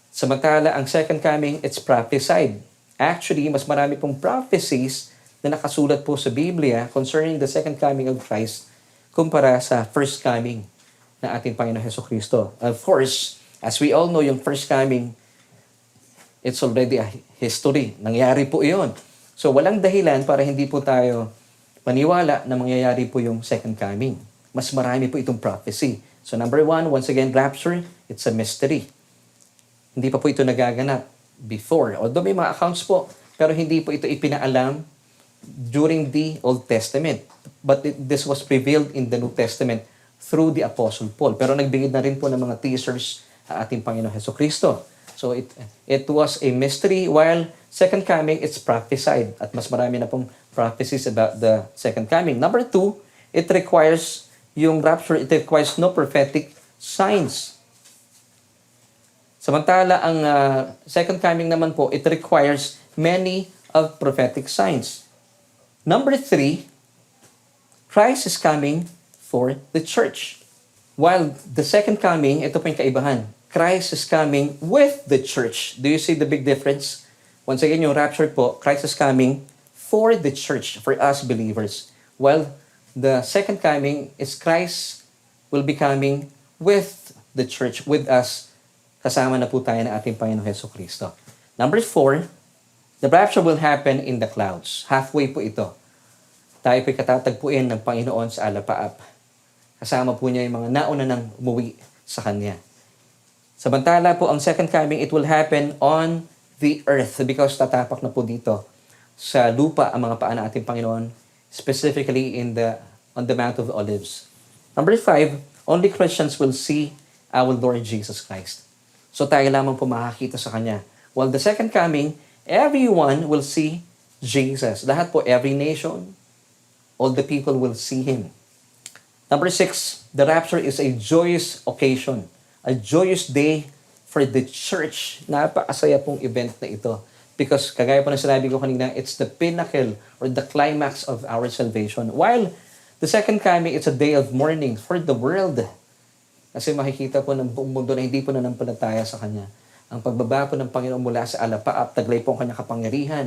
[SPEAKER 5] Samantala, ang second coming, it's prophesied. Actually, mas marami pong prophecies na nakasulat po sa Biblia concerning the second coming of Christ kumpara sa first coming na ating Panginoon Jesucristo. Of course, as we all know, yung first coming, it's already a history. Nangyari po iyon. So, walang dahilan para hindi po tayo maniwala na mangyayari po yung second coming. Mas marami po itong prophecy. So, number 1, once again, rapture, it's a mystery. Hindi pa po ito nagaganap before. Although may mga accounts po, pero hindi po ito ipinaalam during the Old Testament. But this was revealed in the New Testament through the Apostle Paul. Pero nagbigay na rin po ng mga teasers sa ating Panginoon Jesucristo. So it was a mystery, while second coming, it's prophesied. At mas marami na pong prophecies about the second coming. Number 2, it requires yung rapture, it requires no prophetic signs. Samantala, ang second coming naman po, it requires many of prophetic signs. Number 3, Christ is coming for the church. While the second coming, ito po yung kaibahan. Christ is coming with the church. Do you see the big difference? Once again, yung rapture po, Christ is coming for the church, for us believers. While the second coming is Christ will be coming with the church, with us. Kasama na po tayo ng ating Panginoong Jesucristo. Number 4, the rapture will happen in the clouds. Halfway po ito. Tayo po'y katatagpuin ng Panginoon sa alapaap. Kasama po niya yung mga nauna nang umuwi sa Kanya. Samantala po, ang second coming, it will happen on the earth because tatapak na po dito sa lupa ang mga paa ng ating Panginoon, specifically on the Mount of Olives. Number 5, only Christians will see our Lord Jesus Christ. So tayo lamang po makakita sa Kanya. While the second coming, everyone will see Jesus. Lahat po, every nation, all the people will see Him. Number 6, the rapture is a joyous occasion, a joyous day for the church. Napakasaya pong event na ito. Because kagaya po ng sinabi ko kanina, it's the pinnacle or the climax of our salvation. While the second coming, it's a day of mourning for the world. Kasi makikita po ng buong mundo na hindi po nanampalataya sa Kanya. Ang pagbaba po ng Panginoon mula sa alapaap, taglay po ang Kanyang kapangyarihan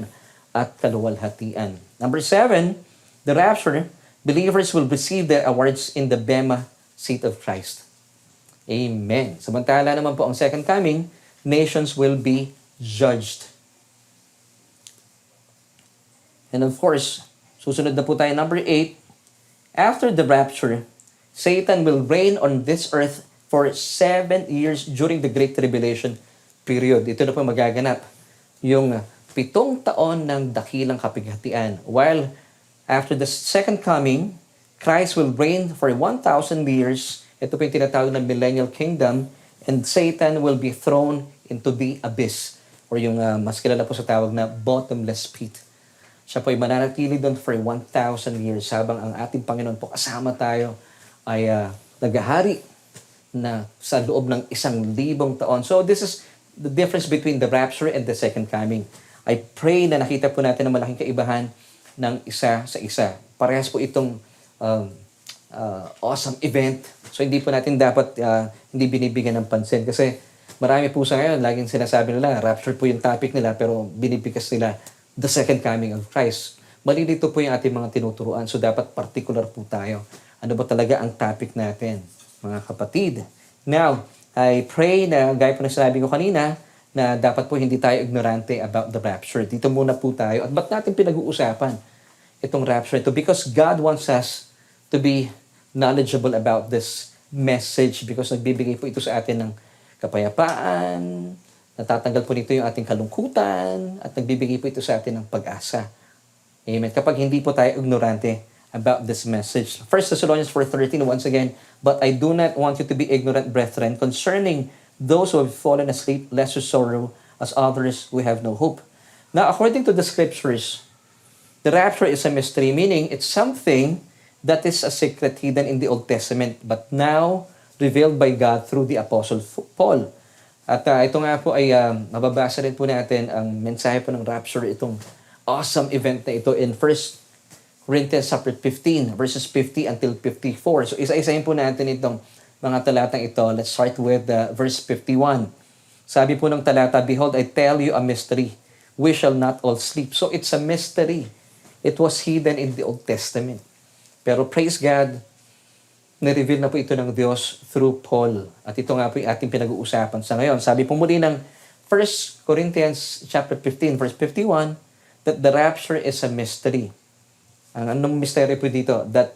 [SPEAKER 5] at kaluwalhatian. Number 7, the rapture, believers will receive their awards in the Bema seat of Christ. Amen. Samantala naman po ang second coming, nations will be judged. And of course, susunod na po tayo, number 8, after the rapture, Satan will reign on this earth for 7 years during the Great Tribulation period. Ito na po magaganap. Yung 7 taon ng dakilang kapighatian. While after the second coming, Christ will reign for 1,000 years. Ito po yung tinatawag na millennial kingdom. And Satan will be thrown into the abyss. Or yung mas kilala po sa tawag na bottomless pit. Siya po ay mananatili doon for 1,000 years habang ang ating Panginoon po kasama tayo ay naghahari na sa loob ng 1,000 taon. So this is the difference between the rapture and the second coming. I pray na nakita po natin ang malaking kaibahan ng isa sa isa. Parehas po itong awesome event. So hindi po natin dapat hindi binibigyan ng pansin. Kasi marami po sa ngayon, laging sinasabi nila, rapture po yung topic nila, pero binibigas nila the second coming of Christ. Malilito po yung ating mga tinuturuan. So dapat particular po tayo. Ano ba talaga ang topic natin, mga kapatid? Now, I pray na, gaya po na sinabi ko kanina, na dapat po hindi tayo ignorante about the rapture. Dito muna po tayo. At ba't natin pinag-uusapan itong rapture ito? Because God wants us to be knowledgeable about this message because nagbibigay po ito sa atin ng kapayapaan, natatanggal po nito yung ating kalungkutan, at nagbibigay po ito sa atin ng pag-asa. Amen. Kapag hindi po tayo ignorante about this message. 1 Thessalonians 4:13, once again, but I do not want you to be ignorant, brethren, concerning those who have fallen asleep, lest you sorrow as others who have no hope. Now, according to the scriptures, the rapture is a mystery, meaning it's something that is a secret hidden in the Old Testament, but now revealed by God through the Apostle Paul. At ito nga po ay mababasa rin po natin ang mensahe po ng rapture, itong awesome event na ito in 1 Corinthians chapter 15, verses 50 until 54. So isa-isahin po natin itong mga talatang ito. Let's start with verse 51. Sabi po ng talata, behold, I tell you a mystery. We shall not all sleep. So it's a mystery. It was hidden in the Old Testament. Pero praise God, na-reveal na po ito ng Diyos through Paul. At ito nga po yung ating pinag-uusapan sa ngayon. Sabi po muli ng 1 Corinthians chapter 15, verse 51, that the rapture is a mystery. Ang anong mystery po dito? That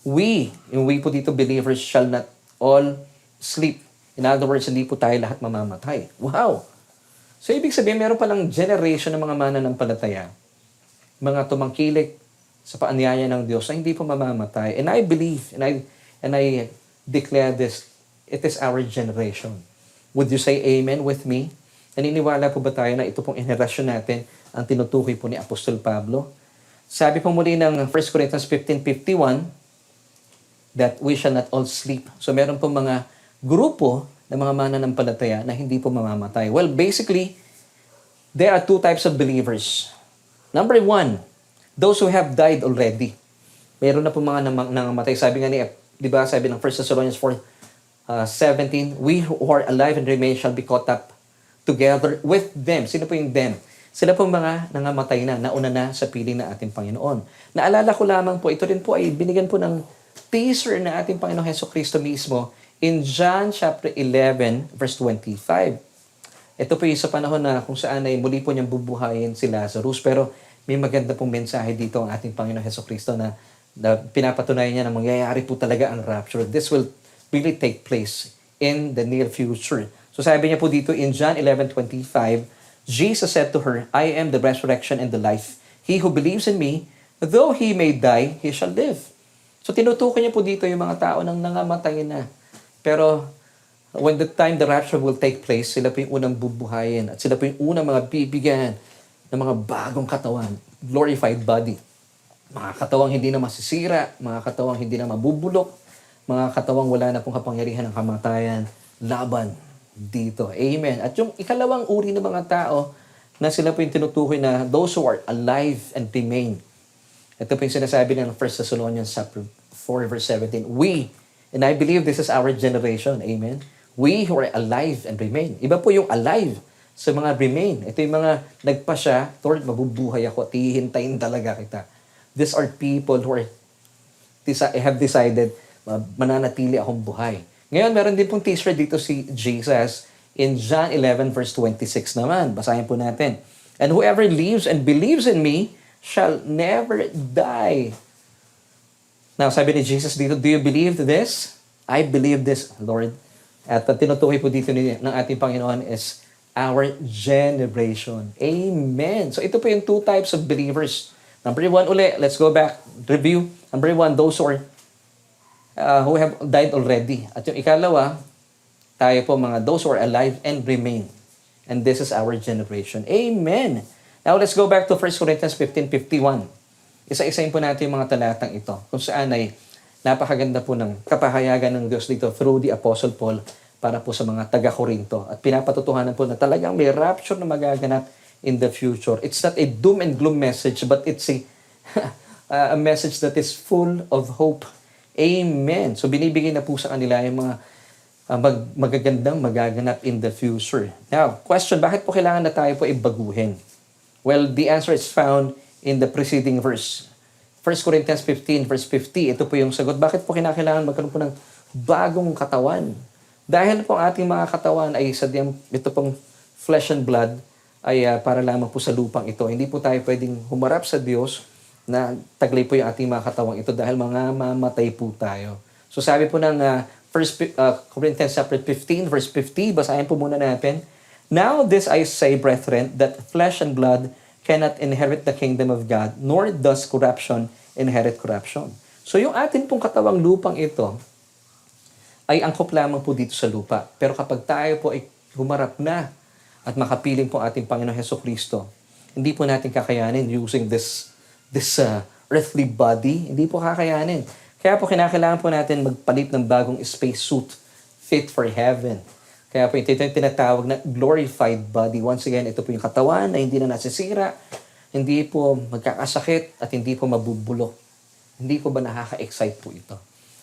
[SPEAKER 5] yung we po dito, believers, shall not all sleep. In other words, hindi po tayo lahat mamamatay. Wow! So, ibig sabihin, meron palang generation ng mga mananampalataya, mga tumangkilik sa paanyaya ng Diyos na hindi po mamamatay. And I believe, and I declare this, it is our generation. Would you say amen with me? Naniniwala po ba tayo na ito pong henerasyon natin ang tinutukoy po ni Apostol Pablo? Sabi po muli ng 1 Corinthians 15:51, that we shall not all sleep. So meron po mga grupo ng mga mananampalataya na hindi po mamamatay. Well, basically, there are two types of believers. Number one, those who have died already. Meron na po mga nangamatay. Sabi nga di ba, sabi ng 1 Thessalonians 4:17, we who are alive and remain shall be caught up together with them. Sino po yung them? Sila po mga nangamatay na, nauna na sa piling na ating Panginoon. Naalala ko lamang po, ito rin po ay binigyan po ng teaser na ating Panginoong Hesukristo mismo in John chapter 11, verse 25. Ito po yung sa panahon na kung saan ay muli po niyang bubuhayin si Lazarus. Pero may maganda pong mensahe dito ang ating Panginoong Hesukristo na pinapatunayan niya na mangyayari po talaga ang rapture. This will really take place in the near future. So sabi niya po dito in John 11:25, Jesus said to her, I am the resurrection and the life. He who believes in me, though he may die, he shall live. So tinutukoy niya po dito yung mga tao nang nangamatay na. Pero when the time the rapture will take place, sila po yung unang bubuhayin at sila po yung unang mga bibigyan ng mga bagong katawan, glorified body. Mga katawang hindi na masisira, mga katawang hindi na mabubulok, mga katawang wala na pong kapangyarihan ng kamatayan laban dito. Amen. At yung ikalawang uri ng mga tao na sila po yung tinutukoy na those who are alive and remain. Ito po yung sinasabi ng 1 Thessalonians 4 verse 17. We, and I believe this is our generation. Amen. We who are alive and remain. Iba po yung alive sa mga remain. Ito yung mga nagpasya, Lord, mabubuhay ako at hihintayin talaga kita. These are people who have decided mananatili akong buhay. Ngayon, meron din pong teaser dito si Jesus in John 11 verse 26 naman. Basahin po natin. And whoever lives and believes in me shall never die. Now, sabi ni Jesus dito, do you believe this? I believe this, Lord. At tinutukoy po dito ng ating Panginoon is our generation. Amen. So ito po yung two types of believers. Number one, let's go back, review. Number one, those who have died already. At yung ikalawa, tayo po mga those who are alive and remain. And this is our generation. Amen. Now let's go back to 1 Corinthians 15:51. Isa-isayin po natin yung mga talatang ito. Kung saan ay napakaganda po ng kapahayagan ng Diyos dito through the Apostle Paul para po sa mga taga-Korinto. At pinapatutuhanan po na talagang may rapture na magaganap in the future. It's not a doom and gloom message, but it's a message that is full of hope. Amen. So binibigay na po sa kanila yung mga magagandang magaganap in the future. Now, question, bakit po kailangan na tayo po ibaguhin? Well, the answer is found in the preceding verse. 1 Corinthians 15 verse 50, ito po yung sagot. Bakit po kinakailangan magkaroon po ng bagong katawan? Dahil po ang ating mga katawan ay sadyang ito pong flesh and blood ay para lamang po sa lupang ito. Hindi po tayo pwedeng humarap sa Diyos na taglay po yung ating mga katawang ito dahil mga mamatay po tayo. So sabi po ng 1 Corinthians 15 verse 50, basahin po muna natin. Now this I say, brethren, that flesh and blood cannot inherit the kingdom of God, nor does corruption inherit corruption. So yung atin pong katawang lupang ito ay angkop lamang po dito sa lupa. Pero kapag tayo po ay humarap na at makapiling po ating Panginoon Hesukristo, hindi po natin kakayanin using this earthly body. Hindi po kakayanin. Kaya po kinakailangan po natin magpalit ng bagong space suit fit for heaven. Kaya po ito yung tinatawag na glorified body. Once again, ito po yung katawan na hindi na nasisira, hindi po magkakasakit, at hindi po mabubulok. Hindi po ba nakaka-excite po ito?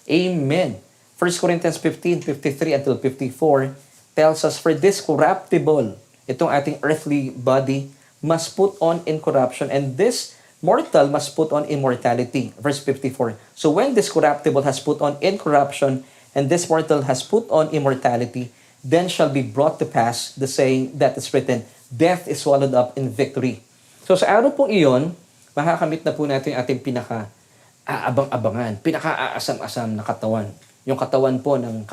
[SPEAKER 5] Amen. 1 Corinthians 15:53 until 54 tells us, for this corruptible, itong ating earthly body, must put on incorruption, and this mortal must put on immortality. Verse 54. So when this corruptible has put on incorruption, and this mortal has put on immortality, then shall be brought to pass the saying that is written, death is swallowed up in victory. So sa araw pong iyon, makakamit na po natin yung ating pinaka-aabang-abangan, pinaka-aasam-asam na katawan. Yung katawan po ng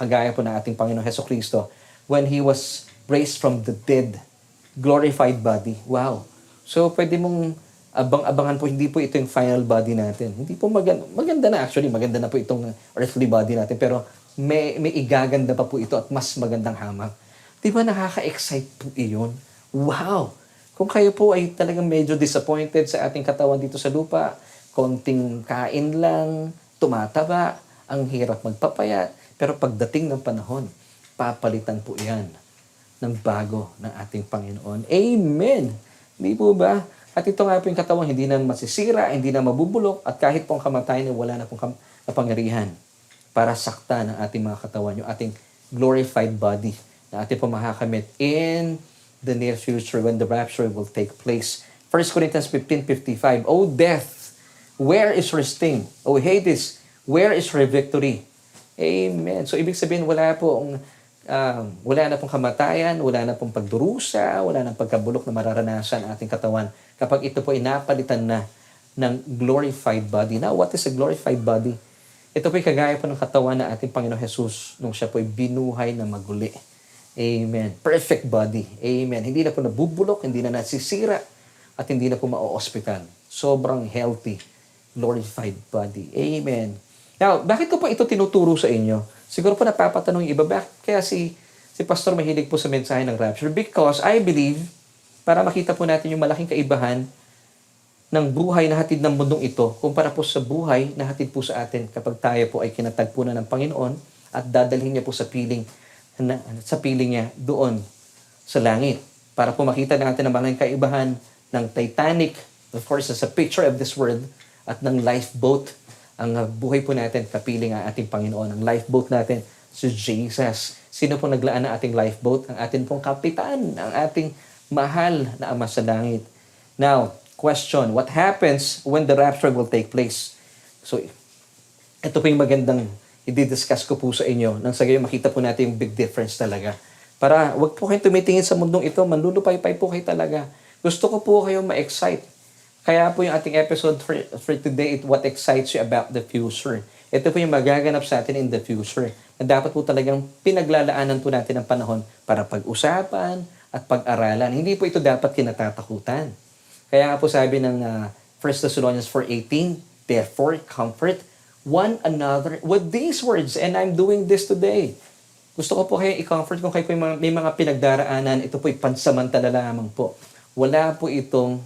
[SPEAKER 5] kagaya po ng ating Panginoong Hesukristo when He was raised from the dead, glorified body. Wow. So pwede mong abang-abangan po, hindi po ito yung final body natin. Hindi po maganda na actually, maganda na po itong earthly body natin, pero may igaganda pa po ito at mas magandang hamang. Di ba nakaka-excite po iyon? Wow! Kung kayo po ay talagang medyo disappointed sa ating katawan dito sa lupa, konting kain lang, tumataba, ang hirap magpapayat. Pero pagdating ng panahon, papalitan po yan ng bago ng ating Panginoon. Amen! Hindi po ba? At ito nga po yung katawan, hindi na masisira, hindi na mabubulok, at kahit po ang kamatayan, wala na pong kapangyarihan para sakta ng ating mga katawan, yung ating glorified body na ating po makakamit in the near future when the rapture will take place. 1 Corinthians 15:55, O death, where is your sting? O Hades, where is your victory? Amen. So, ibig sabihin, wala na pong kamatayan, wala na pong pagdurusa, wala na pagkabulok na mararanasan ang ating katawan kapag ito po inapalitan na ng glorified body. Now, what is a glorified body? Ito po kagaya po ng katawan ng ating Panginoon Jesus nung siya po binuhay na maguli. Amen. Perfect body. Amen. Hindi na po nabubulok, hindi na nasisira, at hindi na po ma-hospital. Sobrang healthy, glorified body. Amen. Now, bakit ko po ito tinuturo sa inyo? Siguro po napapatanong yung iba, bakit kaya si Pastor mahilig po sa mensahe ng rapture? Because I believe, para makita po natin yung malaking kaibahan ng buhay na hatid ng mundong ito kumpara po sa buhay na hatid po sa atin kapag tayo po ay kinatagpo na ng Panginoon at dadalhin niya po sa piling niya doon sa langit. Para po makita natin ang malaking kaibahan ng Titanic, of course, as a picture of this world, at ng lifeboat. Ang buhay po natin, kapiling ang ating Panginoon. Ang lifeboat natin, si Jesus. Sino po naglaan ng ating lifeboat? Ang ating pong kapitan, ang ating mahal na Ama sa langit. Now, question, what happens when the rapture will take place? So, ito po yung magandang i-discuss ko po sa inyo nang sa gayon makita po natin yung big difference talaga. Para wag po kayong tumitingin sa mundong ito, manlulupay-pay po kayo talaga. Gusto ko po kayo ma-excite. Kaya po yung ating episode for today, what excites you about the future. Ito po yung magaganap sa atin in the future. Na dapat po talagang pinaglalaanan po natin ang panahon para pag-usapan at pag-aralan. Hindi po ito dapat kinatatakutan. Kaya nga po sabi ng 1 Thessalonians 4:18, therefore comfort one another with these words, and I'm doing this today. Gusto ko po kayo i-comfort kung kayo po may mga pinagdaraanan, ito po'y pansamantala lamang po. Wala po itong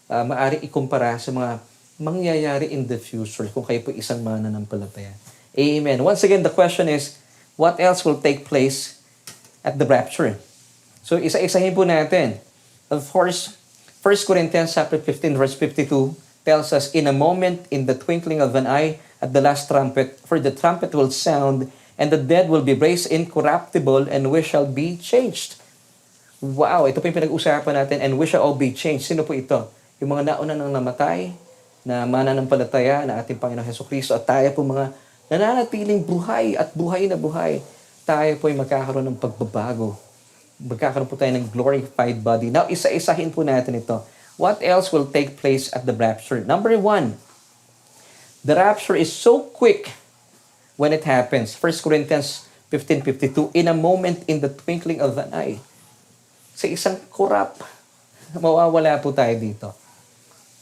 [SPEAKER 5] maaari ikumpara sa mga mangyayari in the future kung kayo po isang mananampalataya. Amen. Once again, the question is, what else will take place at the rapture? So, isa-isahin po natin. Of course, 1 Corinthians chapter 15, verse 52 tells us, in a moment, in the twinkling of an eye, at the last trumpet, for the trumpet will sound, and the dead will be raised incorruptible, and we shall be changed. Wow, ito po yung pinag-usapan natin, and we shall all be changed. Sino po ito? Yung mga nauna nang namatay, na mananampalataya na ating Panginoon Hesukristo, at tayo po mga nananatiling buhay at buhay na buhay, tayo po ay magkakaroon ng pagbabago. Magkakaroon po tayo ng glorified body. Now, isa-isahin po natin ito. What else will take place at the rapture? Number 1, the rapture is so quick when it happens. 1 Corinthians 15:52, in a moment, in the twinkling of an eye. Sa isang kurap, mawawala po tayo dito.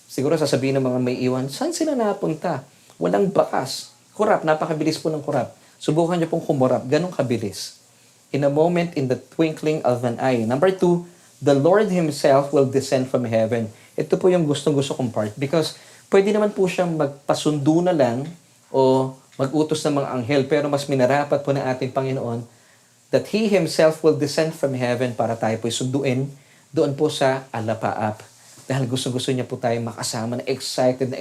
[SPEAKER 5] Siguro sasabihin ng mga may iwan, saan sila napunta? Walang bakas. Kurap, napakabilis po ng kurap. Subukan niyo pong kumurap, ganun kabilis. In a moment, in the twinkling of an eye. Number 2, the Lord Himself will descend from heaven. Ito po yung gustong-gusto kong part because pwede naman po siyang magpasundo na lang o mag-utos ng mga anghel, pero mas minarapat po ng ating Panginoon that He Himself will descend from heaven para tayo po'y sunduin doon po sa alapaap. Dahil gusto-gusto niya po tayo makasama, na excited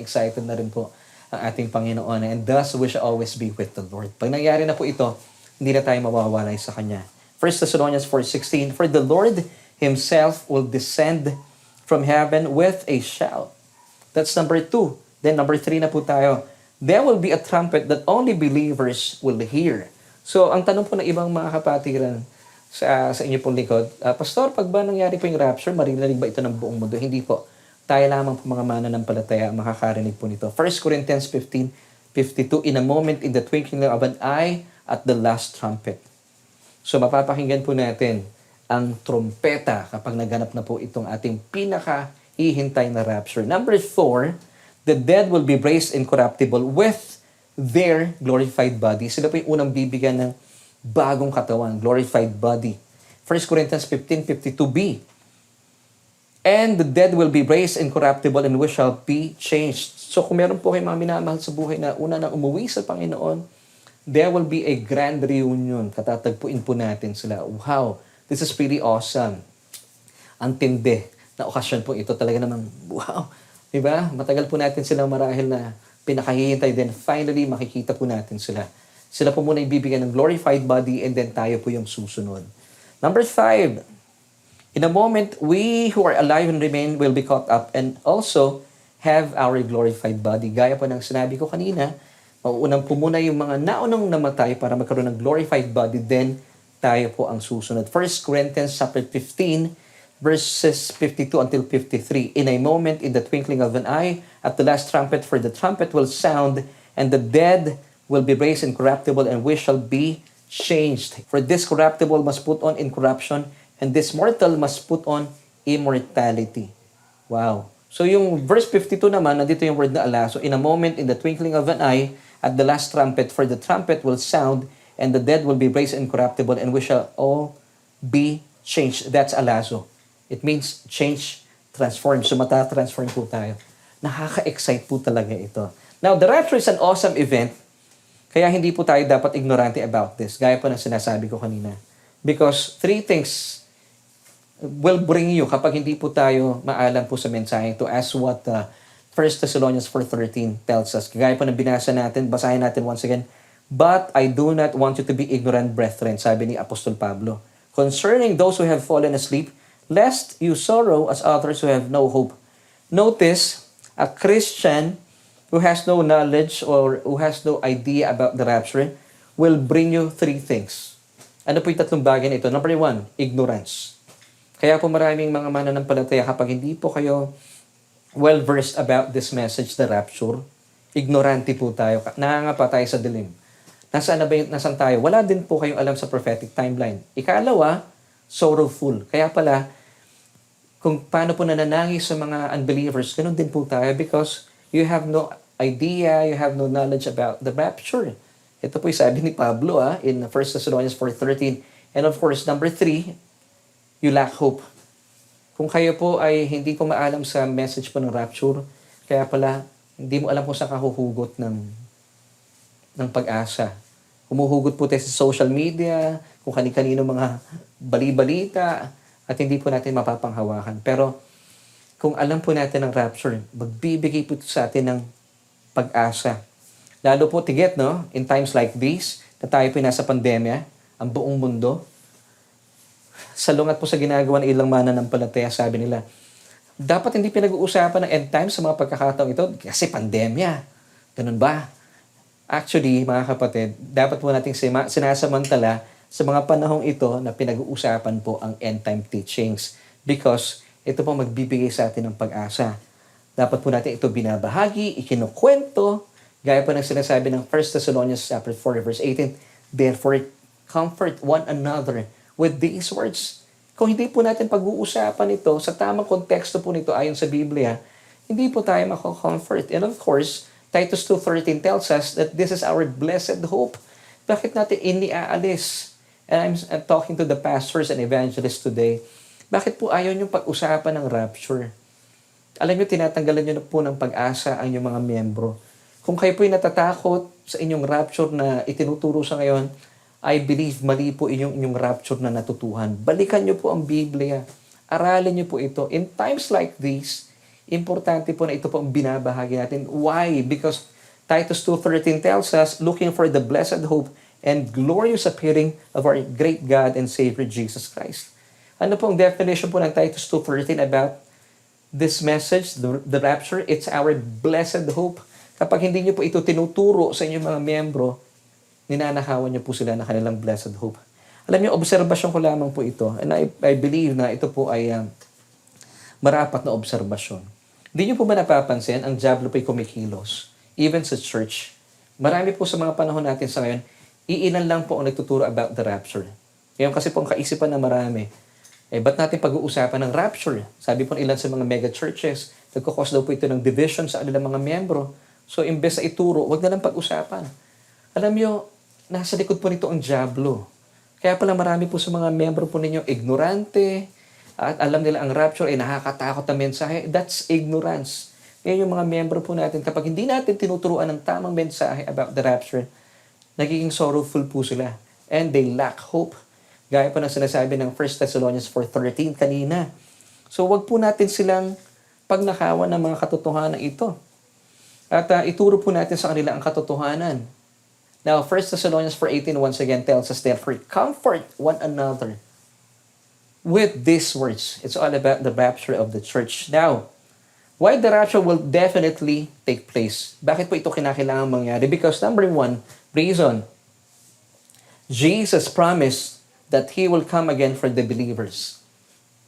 [SPEAKER 5] na rin po ang ating Panginoon. And thus, we shall always be with the Lord. Pag nangyari na po ito, hindi na tayo mawawalay sa Kanya. 1 Thessalonians 4:16, for the Lord Himself will descend from heaven with a shout. That's number 2. Then number 3 na po tayo. There will be a trumpet that only believers will hear. So, ang tanong po ng ibang mga kapatiran sa inyo pong likod, Pastor, pag ba nangyari po yung rapture, maririnig ba ito ng buong mundo? Hindi po. Tayo lamang po mga mananampalataya makakarinig po nito. 1 Corinthians 15:52, in a moment, in the twinkling of an eye, at the last trumpet. So, mapapakinggan po natin ang trompeta kapag naganap na po itong ating pinaka-hihintay na rapture. Number 4, the dead will be raised incorruptible with their glorified body. Sila po yung unang bibigyan ng bagong katawan, glorified body. 1 Corinthians 15:52b. And the dead will be raised incorruptible and we shall be changed. So kung meron po kayong mga minamahal sa buhay na una nang umuwi sa Panginoon, there will be a grand reunion. Katatagpuin po natin sila. Wow, this is pretty awesome. Ang tindi na okasyon po ito. Talaga namang, wow. Diba? Matagal po natin silang marahil na pinakahihintay. Then finally, makikita po natin sila. Sila po muna ibibigyan ng glorified body and then tayo po yung susunod. Number 5, in a moment, we who are alive and remain will be caught up and also have our glorified body. Gaya po ng sinabi ko kanina, mauunang po muna yung mga naunang namatay para magkaroon ng glorified body, then tayo po ang susunod. 1 Corinthians chapter 15, verses 52 until 53. In a moment, in the twinkling of an eye, at the last trumpet, for the trumpet will sound, and the dead will be raised incorruptible, and we shall be changed. For this corruptible must put on incorruption, and this mortal must put on immortality. Wow. So yung verse 52 naman, nandito yung word na ala. So in a moment, in the twinkling of an eye, at the last trumpet, for the trumpet will sound, and the dead will be raised incorruptible, and we shall all be changed. That's alazo. It means change, transform. So mata-transform po tayo. Nakaka-excite po talaga ito. Now, the rapture is an awesome event, kaya hindi po tayo dapat ignorante about this, gaya po ng sinasabi ko kanina. Because 3 things will bring you kapag hindi po tayo maalam po sa mensahe to, as what 1 Thessalonians 4:13 tells us. Gaya po ng binasa natin, basahin natin once again. But I do not want you to be ignorant, brethren, sabi ni Apostol Pablo, concerning those who have fallen asleep, lest you sorrow as others who have no hope. Notice, a Christian who has no knowledge or who has no idea about the rapture will bring you 3 things. Ano po yung 3 bagay na ito? Number 1, ignorance. Kaya po maraming mga mananampalataya, kapag hindi po kayo well-versed about this message, the rapture, ignorante po tayo. Nangangapa tayo sa dilim. Nasaan tayo? Wala din po kayong alam sa prophetic timeline. Ikalawa, sorrowful. Kaya pala, kung paano po nananangis sa mga unbelievers, ganun din po tayo because you have no idea, you have no knowledge about the rapture. Ito po yung sabi ni Pablo in 1 Thessalonians 4:13. And of course, number 3, you lack hope. Kung kayo po ay hindi po maalam sa message po ng rapture, kaya pala hindi mo alam kung saan kahuhugot ng pag-asa. Humuhugot po tayo sa social media, kung kani-kanino mga bali-balita, at hindi po natin mapapanghawakan. Pero kung alam po natin ng rapture, magbibigay po ito sa atin ng pag-asa. Lalo po, tiget, no? In times like these, na tayo po nasa pandemya, ang buong mundo, salungat po sa ginagawa ng ilang mananampalataya, sabi nila, dapat hindi pinag-uusapan ng end times sa mga pagkakataong ito kasi pandemya. Ganun ba? Actually, mga kapatid, dapat po nating sinasamantala sa mga panahong ito na pinag-uusapan po ang end time teachings because ito po magbibigay sa atin ng pag-asa. Dapat po natin ito binabahagi, ikinukwento, gaya po ng sinasabi ng 1 Thessalonians chapter 4 verse 18, therefore comfort one another with these words. Kung hindi po natin pag-uusapan ito sa tamang konteksto po nito ayon sa Biblia, hindi po tayo mako-comfort. And of course, Titus 2:13 tells us that this is our blessed hope. Bakit natin iniaalis? And I'm talking to the pastors and evangelists today. Bakit po ayaw nyo pag-usapan ng rapture? Alam nyo, tinatanggalan nyo na po ng pag-asa ang inyong mga miyembro. Kung kayo po'y natatakot sa inyong rapture na itinuturo sa ngayon, I believe mali po inyong rapture na natutuhan. Balikan nyo po ang Biblia. Aralin nyo po ito. In times like these, importante po na ito po ang binabahagi natin. Why? Because Titus 2:13 tells us, looking for the blessed hope and glorious appearing of our great God and Savior Jesus Christ. Ano po ang definition po ng Titus 2:13 about this message, the rapture? It's our blessed hope. Kapag hindi nyo po ito tinuturo sa inyong mga miyembro, ninanakawan niyo po sila ng kanilang blessed hope. Alam niyo, obserbasyon ko lamang po ito. And I believe na ito po ay marapat na obserbasyon. Hindi niyo po ba napapansin, ang diablo po'y kumikilos. Even sa church. Marami po sa mga panahon natin sa ngayon, iilan lang po ang nagtuturo about the rapture. Ngayon kasi po ang kaisipan na marami, ba't natin pag-uusapan ng rapture? Sabi po ng ilan sa mga mega churches, nagkukos daw po ito ng division sa kanilang mga miyembro. So, imbes na ituro, wag na lang pag-usapan. Alam niyo, nasa likod po nito ang diablo. Kaya pala marami po sa mga membro po ninyo ignorante, at alam nila ang rapture ay nakakatakot na mensahe, that's ignorance. Ngayon yung mga membro po natin, kapag hindi natin tinuturuan ng tamang mensahe about the rapture, nagiging sorrowful po sila. And they lack hope. Gaya po ng sinasabi ng 1 Thessalonians 4:13 kanina. So wag po natin silang pagnakawan ng mga katotohanan ito. At ituro po natin sa kanila ang katotohanan. Now, 1 Thessalonians 4:18 once again tells us, therefore, comfort one another with these words. It's all about the rapture of the church. Now, why the rapture will definitely take place? Bakit po ito kinakailangan mangyari? Because number one, reason, Jesus promised that He will come again for the believers.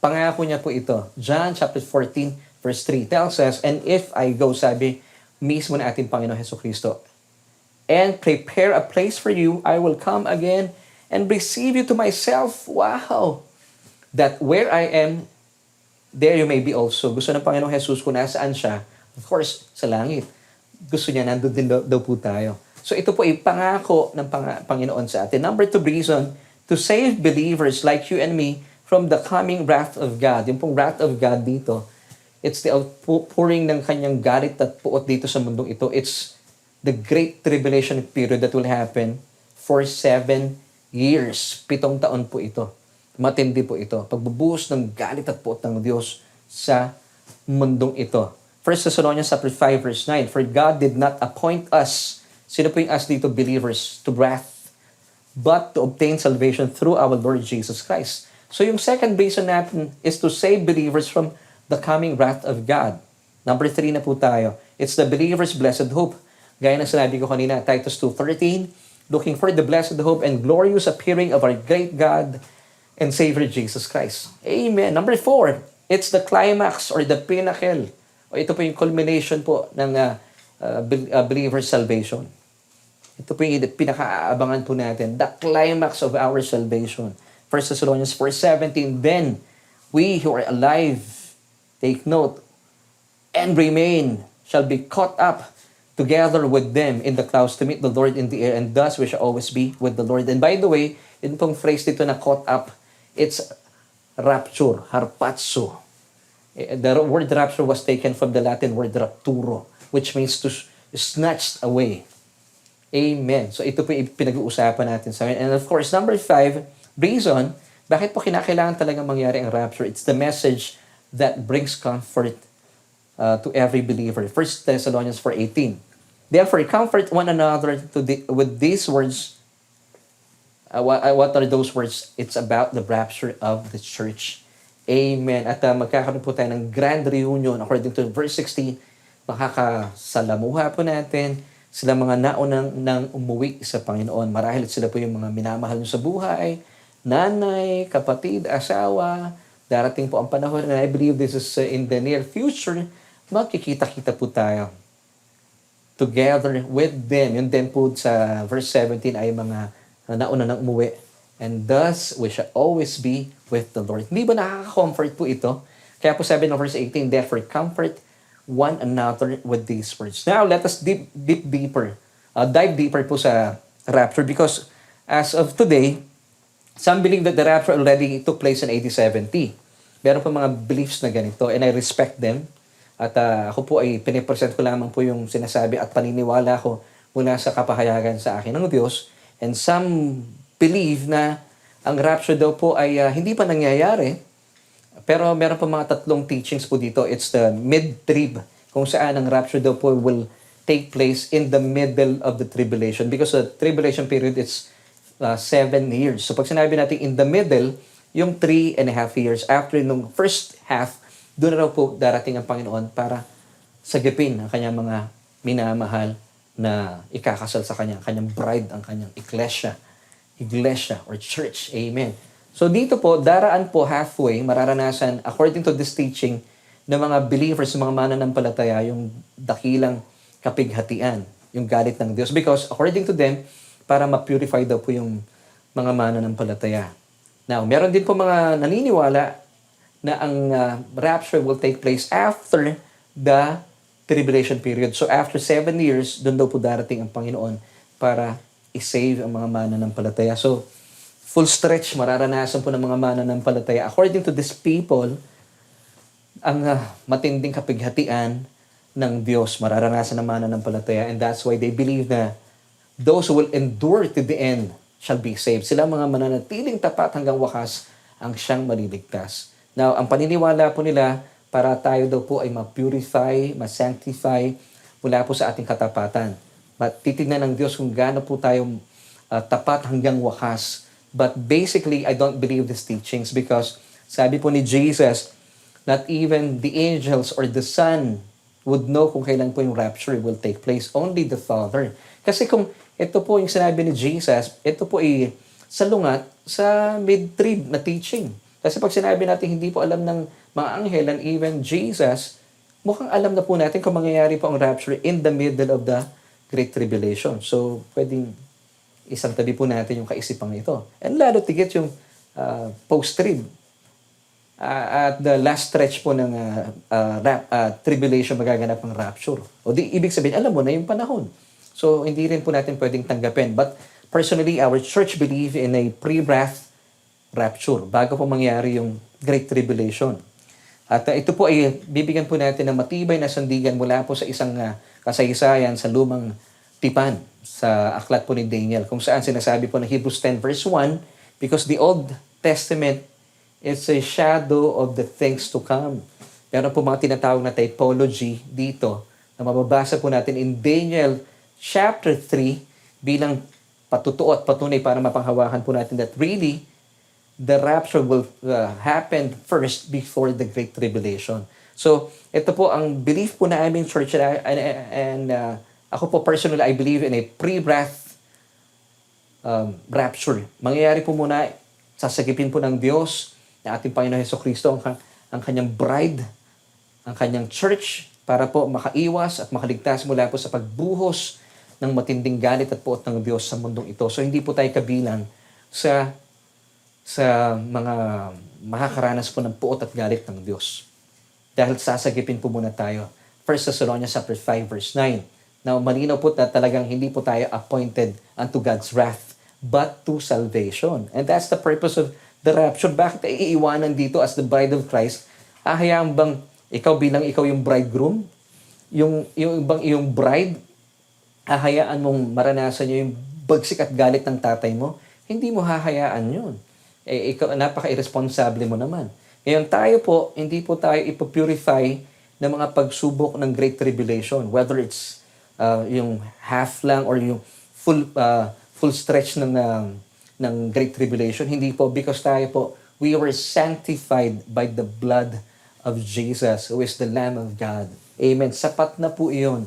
[SPEAKER 5] Pangako niya po ito. John chapter 14 verse 3 tells us, and if I go, sabi mismo na ating Panginoon Jesucristo, and prepare a place for you, I will come again and receive you to myself. Wow! That where I am, there you may be also. Gusto ng Panginoong Jesus kung nasaan siya, of course, sa langit. Gusto niya nandun din daw po tayo. So ito po ay pangako ng Panginoon sa atin. Number two reason, to save believers like you and me from the coming wrath of God. Yung pong wrath of God dito, it's the outpouring ng kanyang galit at puot dito sa mundong ito. It's the great tribulation period that will happen for 7 years. 7 taon po ito. Matindi po ito. Pagbubuhos ng galit at puot ng Diyos sa mundong ito. 1 Thessalonians 5 verse 9, for God did not appoint us, sino po yung us dito, believers, to wrath, but to obtain salvation through our Lord Jesus Christ. So yung second reason natin is to save believers from the coming wrath of God. Number 3 na po tayo. It's the believer's blessed hope. Gaya ng sinabi ko kanina, Titus 2:13, looking for the blessed hope and glorious appearing of our great God and Savior Jesus Christ. Amen. Number 4, it's the climax or the pinnacle. O ito po yung culmination po ng believer's salvation. Ito po yung pinakaabangan po natin, the climax of our salvation. 1 Thessalonians 4:17, then we who are alive, take note, and remain, shall be caught up together with them in the clouds to meet the Lord in the air, and thus we shall always be with the Lord. And by the way, yun pong phrase dito na caught up, it's rapture, harpazo. The word rapture was taken from the Latin word rapturo, which means to snatched away. Amen. So ito po yung pinag-uusapan natin sa amin. And of course, number 5, reason, bakit po kinakailangan talaga mangyari ang rapture? It's the message that brings comfort to every believer. 1 Thessalonians 4:18. Therefore, comfort one another with these words. What are those words? It's about the rapture of the church. Amen. At magkakaroon po tayo ng grand reunion. According to verse 16, makakasalamuha po natin sila mga naunang nang umuwi sa Panginoon. Marahil sila po yung mga minamahal nyo sa buhay, nanay, kapatid, asawa. Darating po ang panahon, and I believe this is in the near future, magkikita-kita po tayo together with them. Yun din po sa verse 17 ay mga nauna nang umuwi. And thus, we shall always be with the Lord. Hindi ba nakaka-comfort po ito? Kaya po sabi ng verse 18, therefore comfort one another with these words. Now, let us dive deeper po sa rapture, because as of today, some believe that the rapture already took place in AD 70. Meron pa mga beliefs na ganito, and I respect them. At ako po ay pinipresent ko lamang po yung sinasabi at paniniwala ko mula sa kapahayagan sa akin ng Diyos. And some believe na ang rapture daw po ay hindi pa nangyayari. Pero meron pa mga 3 teachings po dito. It's the mid-trib, kung saan ang rapture daw po will take place in the middle of the tribulation. Because the tribulation period is 7 years. So pag sinabi natin in the middle, yung 3.5 years after nung first half, doon na raw po darating ang Panginoon para sagipin ang kanyang mga minamahal na ikakasal sa kanyang bride, ang kanyang iglesia or church. Amen. So dito po, daraan po halfway, mararanasan, according to this teaching, ng mga believers, mga mananampalataya, yung dakilang kapighatian, yung galit ng Diyos. Because according to them, para ma-purify daw po yung mga mananampalataya. Now, meron din po mga naniniwala na ang rapture will take place after the tribulation period. So after 7 years, doon daw po darating ang Panginoon para i-save ang mga mananampalataya. So, full stretch mararanasan po ng mga mananampalataya. According to these people, ang matinding kapighatian ng Diyos mararanasan ng mananampalataya, and that's why they believe na those who will endure to the end shall be saved. Sila mga mananatiling tapat hanggang wakas ang siyang maliligtas. Now, ang paniniwala po nila, para tayo daw po ay ma-purify, ma-sanctify mula po sa ating katapatan. Titignan ng Diyos kung gaano po tayo tapat hanggang wakas. But basically, I don't believe these teachings because sabi po ni Jesus, not even the angels or the Son would know kung kailan po yung rapture will take place. Only the Father. Kasi kung ito po yung sinabi ni Jesus, ito po ay salungat sa mid-trib na teaching. Kasi pag sinabi natin hindi po alam ng mga anghel and even Jesus, mukhang alam na po natin kung mangyayari po ang rapture in the middle of the Great Tribulation. So, pwedeng isang tabi po natin yung kaisipang ito. And lalo tigit yung post-trib. At the last stretch po ng tribulation magaganap ang rapture. O di, ibig sabihin, alam mo na yung panahon. So, hindi rin po natin pwedeng tanggapin. But personally, our church believe in a pre-wrath rapture bago po mangyari yung Great Tribulation. At ito po ay bibigyan po natin ng matibay na sandigan mula po sa isang kasaysayan sa lumang tipan sa aklat po ni Daniel, kung saan sinasabi po ng Hebrews 10 verse 1, because the Old Testament is a shadow of the things to come. Meron po mga tinatawag na typology dito na mababasa po natin in Daniel chapter 3 bilang patutuo at patunay para mapanghawakan po natin that really the rapture will happen first before the Great Tribulation. So, ito po ang belief po na aming church and ako po personally, I believe in a pre-wrath rapture. Mangyayari po muna, sasagipin po ng Diyos na ating Panginoon Jesucristo ang kanyang bride, ang kanyang church para po makaiwas at makaligtas mula po sa pagbuhos ng matinding galit at puot ng Diyos sa mundong ito. So, hindi po tayo kabilang sa mga makakaranas po ng puot at galit ng Diyos. Dahil sasagipin po muna tayo. 1 Thessalonians chapter 5 verse 9. Now, malinaw po na talagang hindi po tayo appointed unto God's wrath, but to salvation. And that's the purpose of the rapture. Bakit iiwanan dito as the bride of Christ? Hahayaan bang ikaw bilang ikaw yung bridegroom? Yung bride, hahayaan mong maranasan niyo yung bagsik at galit ng tatay mo? Hindi mo hahayaan yun. Ikaw, napaka-irresponsable mo naman. Ngayon tayo po, hindi po tayo ipopurify ng mga pagsubok ng Great Tribulation. Whether it's yung half lang or yung full stretch ng Great Tribulation. Hindi po, because tayo po, we were sanctified by the blood of Jesus, who is the Lamb of God. Amen. Sapat na po iyon.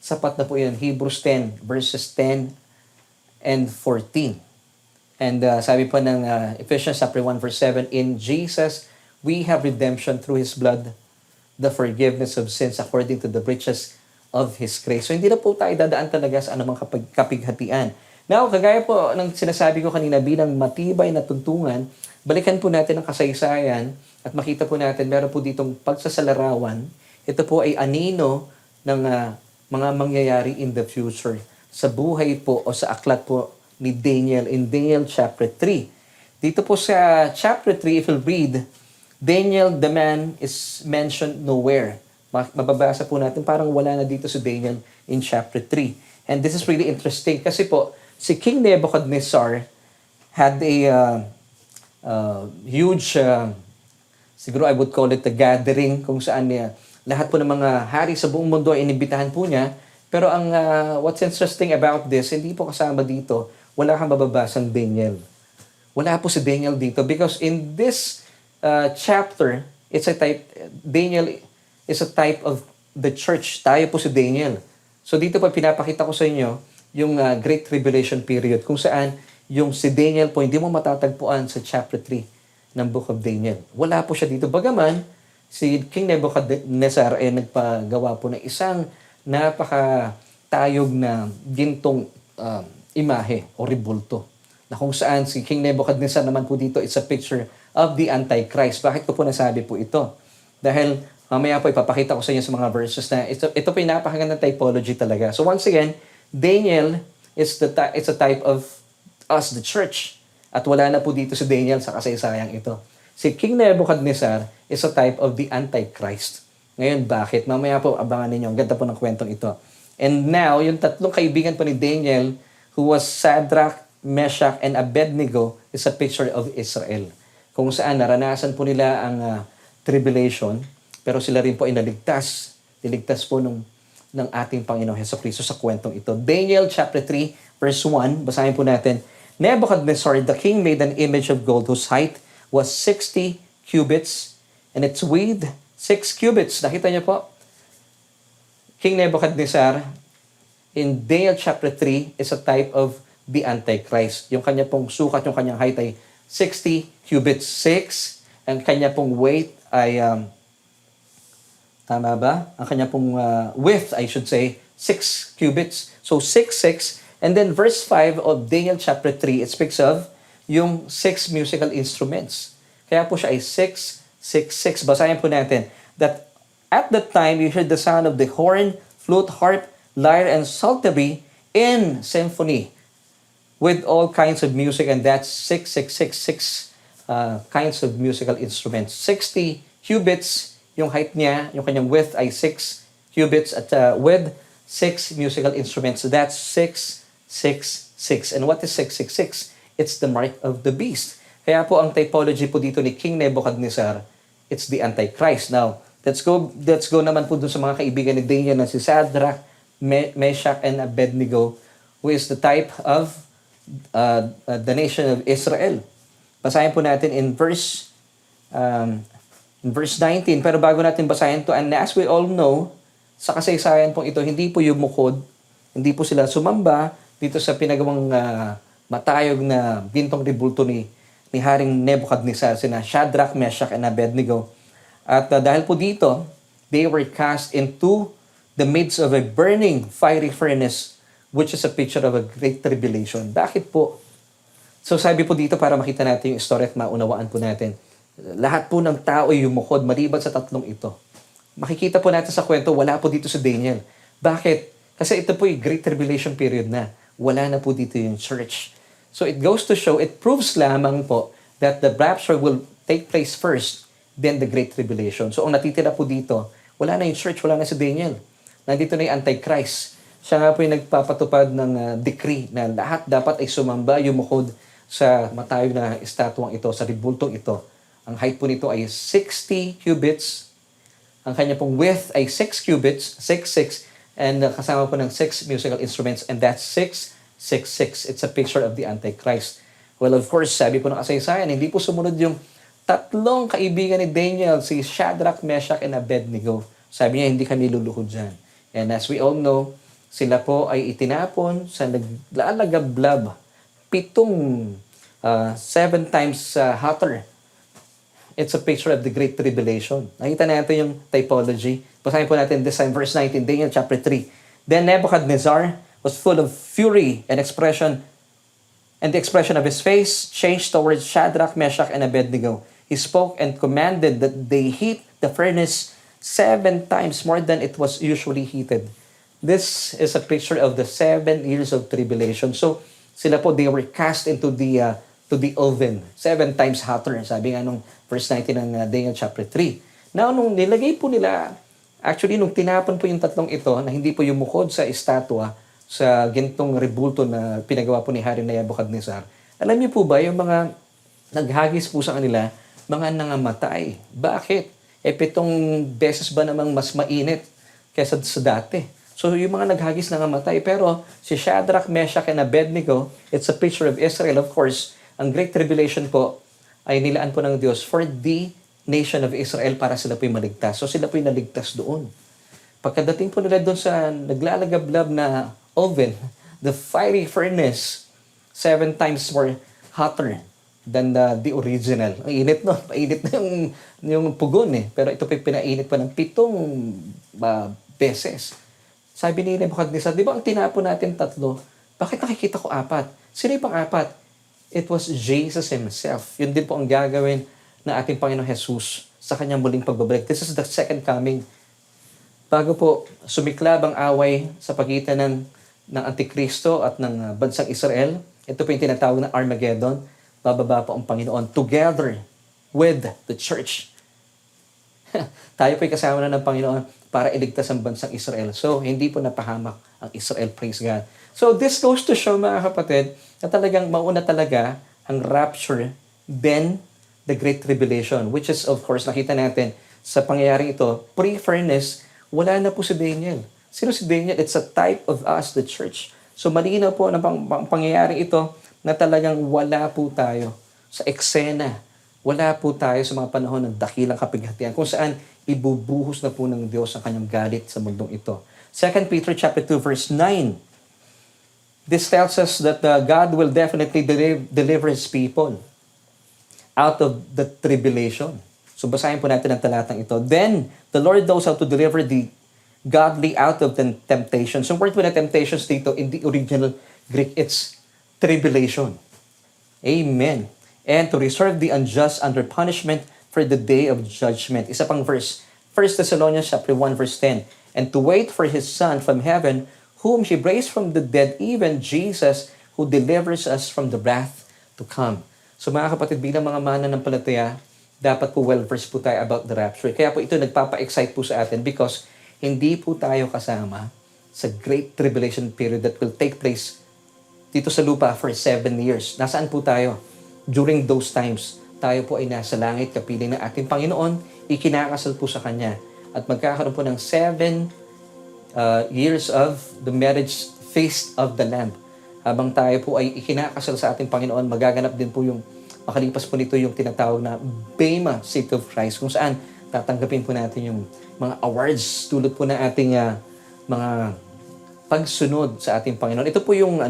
[SPEAKER 5] Sapat na po iyon. Hebrews 10, verses 10 and 14. And sabi po ng Ephesians chapter 1 verse 7, in Jesus we have redemption through His blood, the forgiveness of sins according to the riches of His grace. So hindi na po tayo dadaan talaga sa anumang kapighatian. Now, kagaya po ng sinasabi ko kanina bilang matibay na tuntungan, balikan po natin ang kasaysayan at makita po natin meron po ditong pagsasalarawan. Ito po ay anino ng mga mangyayari in the future sa buhay po o sa aklat po ni Daniel in Daniel chapter 3. Dito po sa chapter 3, if you'll read, Daniel, the man, is mentioned nowhere. Mababasa po natin, parang wala na dito si Daniel in chapter 3. And this is really interesting kasi po, si King Nebuchadnezzar had a huge, siguro I would call it a gathering, kung saan lahat po ng mga hari sa buong mundo ay inibitahan po niya. Pero ang what's interesting about this, hindi po kasama dito, wala kang mababasang Daniel. Wala po si Daniel dito because in this chapter, Daniel is a type of the church. Tayo po si Daniel. So dito po pinapakita ko sa inyo yung Great Tribulation period kung saan yung si Daniel po hindi mo matatagpuan sa chapter 3 ng Book of Daniel. Wala po siya dito. Bagaman, si King Nebuchadnezzar ay nagpagawa po ng isang napakatayog na gintong imahe o rebulto. Na kung saan si King Nebuchadnezzar naman po dito, it's a picture of the Antichrist. Bakit ko po nasabi po ito? Dahil mamaya po ipapakita ko sa inyo sa mga verses na ito po yung napakagandang typology talaga. So once again, Daniel it's a type of us, the church. At wala na po dito si Daniel sa kasaysayang ito. Si King Nebuchadnezzar is a type of the Antichrist. Ngayon, bakit? Mamaya po, abangan ninyo. Ang ganda po ng kwentong ito. And now, yung tatlong kaibigan po ni Daniel, who was Shadrach, Meshach, and Abednego, is a picture of Israel. Kung saan naranasan po nila ang tribulation, pero sila rin po ay naligtas. Niligtas po ng ating Panginoong Hesukristo sa kwentong ito. Daniel chapter 3, verse 1, basahin po natin. Nebuchadnezzar, the king, made an image of gold whose height was 60 cubits and its width 6 cubits. Nakita niyo po? King Nebuchadnezzar, in Daniel chapter 3, is a type of the Antichrist. Yung kanya pong sukat, yung kanyang height ay 60 cubits 6, and kanya pong weight ay, tama ba? Ang kanya pong width, I should say, 6 cubits. So 6. And then verse 5 of Daniel chapter 3, it speaks of yung 6 musical instruments. Kaya po siya ay 6. Basahin po natin. That at that time, you heard the sound of the horn, flute, harp, lyre, and psaltery in symphony with all kinds of music. And that's 6 kinds of musical instruments. 60 cubits, yung height niya, yung kanyang width ay 6 cubits at with 6 musical instruments. So that's 6. And what is 666? It's the mark of the beast. Kaya po ang typology po dito ni King Nebuchadnezzar, it's the Antichrist. Now, let's go naman po dun sa mga kaibigan ni Daniel na si Shadrach, Meshach, and Abednego, who is the type of the nation of Israel. Basahin po natin in verse 19. Pero bago natin basahin to, and as we all know, sa kasaysayan pong ito, hindi po yumukod, hindi po sila sumamba dito sa pinagawang matayog na gintong rebulto ni Haring Nebuchadnezzar, sina Shadrach, Meshach, and Abednego. At dahil po dito, they were cast into the midst of a burning fiery furnace, which is a picture of a great tribulation. Bakit po? So sabi po dito para makita natin yung story at maunawaan po natin. Lahat po ng tao ay yumukod maliban sa tatlong ito. Makikita po natin sa kwento, wala po dito si Daniel. Bakit? Kasi ito po yung Great Tribulation period na. Wala na po dito yung church. So it goes to show, it proves lamang po that the rapture will take place first, then the Great Tribulation. So ang natitira po dito, wala na yung church, wala na si Daniel. Nandito na yung Antichrist. Siya nga po yung nagpapatupad ng decree na lahat dapat ay sumamba, yumukod sa matayog na estatwang ito, sa ribultong ito. Ang height po nito ay 60 cubits. Ang kanya pong width ay 6 cubits, 6, and kasama po ng 6 musical instruments, and that's 6. It's a picture of the Antichrist. Well, of course, sabi po ng kasaysayan, hindi po sumunod yung tatlong kaibigan ni Daniel, si Shadrach, Meshach, and Abednego. Sabi niya, hindi kami luluhod dyan. And as we all know, sila po ay itinapon sa naglalagablab 7 times hotter. It's a picture of the Great Tribulation. Nakita natin yung typology. Basahin po natin this time, verse 19, Daniel chapter 3. Then Nebuchadnezzar was full of fury and the expression of his face changed towards Shadrach, Meshach, and Abednego. He spoke and commanded that they heat the furnace 7 times more than it was usually heated. This is a picture of the 7 years of tribulation. So, sila po, they were cast into the oven. 7 times hotter. Sabi nga nung verse 19 ng Daniel chapter 3. Now, nung nilagay po nila, actually, nung tinapon po yung tatlong ito, na hindi po yumukod sa estatwa, sa gintong rebulto na pinagawa po ni Haring Nebuchadnezzar, alam niyo po ba, yung mga naghagis po sa kanila, mga nangamatay. Bakit? 7 beses ba namang mas mainit kaysa sa dati? So, yung mga naghagis nangamatay. Pero si Shadrach, Meshach, and Abednego, it's a picture of Israel. Of course, ang Great Tribulation po ay nilaan po ng Diyos for the nation of Israel para sila po'y maligtas. So, sila po'y naligtas doon. Pagkadating po nila doon sa naglalagablab na oven, the fiery furnace, 7 times more hotter than the original. Ang init no? Painit na yung pugon eh. Pero ito po'y pinainit pa ng 7 beses. Sabi ni Nebuchadnezzar, di ba ang tinapon natin 3? Bakit nakikita ko 4? Sino yung pang-4? It was Jesus Himself. Yun din po ang gagawin ng ating Panginoong Jesus sa kanyang muling pagbabalik. This is the second coming. Bago po sumiklab ang away sa pagitan ng Antikristo at ng bansang Israel, ito po yung tinatawag na Armageddon. bababa po ang Panginoon together with the church. Tayo po'y kasama na ng Panginoon para iligtas ang bansang Israel. So, hindi po napahamak ang Israel, praise God. So, this goes to show, mga kapatid, na talagang mauna talaga ang rapture, then the Great Tribulation, which is, of course, nakita natin sa pangyayaring ito, pre-furnace, wala na po si Daniel. Sino si Daniel? It's a type of us, the church. So, malinaw po na pangyayaring ito na talagang wala po tayo sa eksena. Wala po tayo sa mga panahon ng dakilang kapighatian kung saan ibubuhos na po ng Diyos ang kanyang galit sa mundong ito. 2 Peter chapter 2 verse 9. This tells us that God will definitely deliver His people out of the tribulation. So basahin po natin ang talatang ito. Then, the Lord knows how to deliver the godly out of the temptations. So word po na temptations dito, in the original Greek, it's tribulation. Amen. And to reserve the unjust under punishment for the day of judgment. Isa pang verse, 1 Thessalonians chapter 1 verse 10. And to wait for His Son from heaven, whom He raised from the dead, even Jesus, who delivers us from the wrath to come. So mga kapatid, bilang mga mananampalataya, dapat po well-versed po tayo about the rapture. Kaya po ito nagpapa-excite po sa atin because hindi po tayo kasama sa Great Tribulation period that will take place dito sa lupa for 7 years. Nasaan po tayo? During those times, tayo po ay nasa langit, kapiling ng ating Panginoon, ikinakasal po sa Kanya. At magkakaroon po ng 7 years of the marriage feast of the Lamb. Habang tayo po ay ikinakasal sa ating Panginoon, magaganap din po yung, makalipas po nito yung tinatawag na Bema Seat of Christ, kung saan tatanggapin po natin yung mga awards tulad po ng ating mga pagsunod sa ating Panginoon. Ito po yung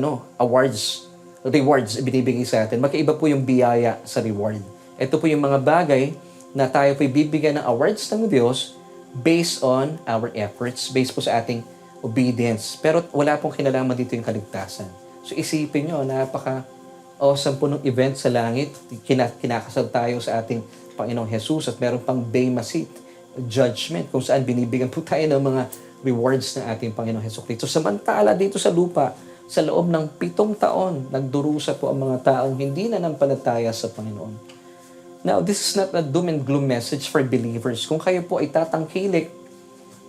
[SPEAKER 5] rewards binibigay sa atin. Magkaiba po yung biyaya sa reward. Ito po yung mga bagay na tayo po bibigyan ng awards ng Diyos based on our efforts, based po sa ating obedience. Pero wala pong kinalaman dito yung kaligtasan. So isipin nyo, napaka-awesome po ng event sa langit. Kinakasal tayo sa ating Panginoong Jesus at meron pang Bema Seat, judgment, kung saan binibigyan po tayo ng mga rewards ng ating Panginoong Jesucristo. Samantala dito sa lupa, sa loob ng 7 taon, nagdurusa po ang mga taong hindi nanampalataya sa Panginoon. Now, this is not a doom and gloom message for believers. Kung kayo po ay tatangkilik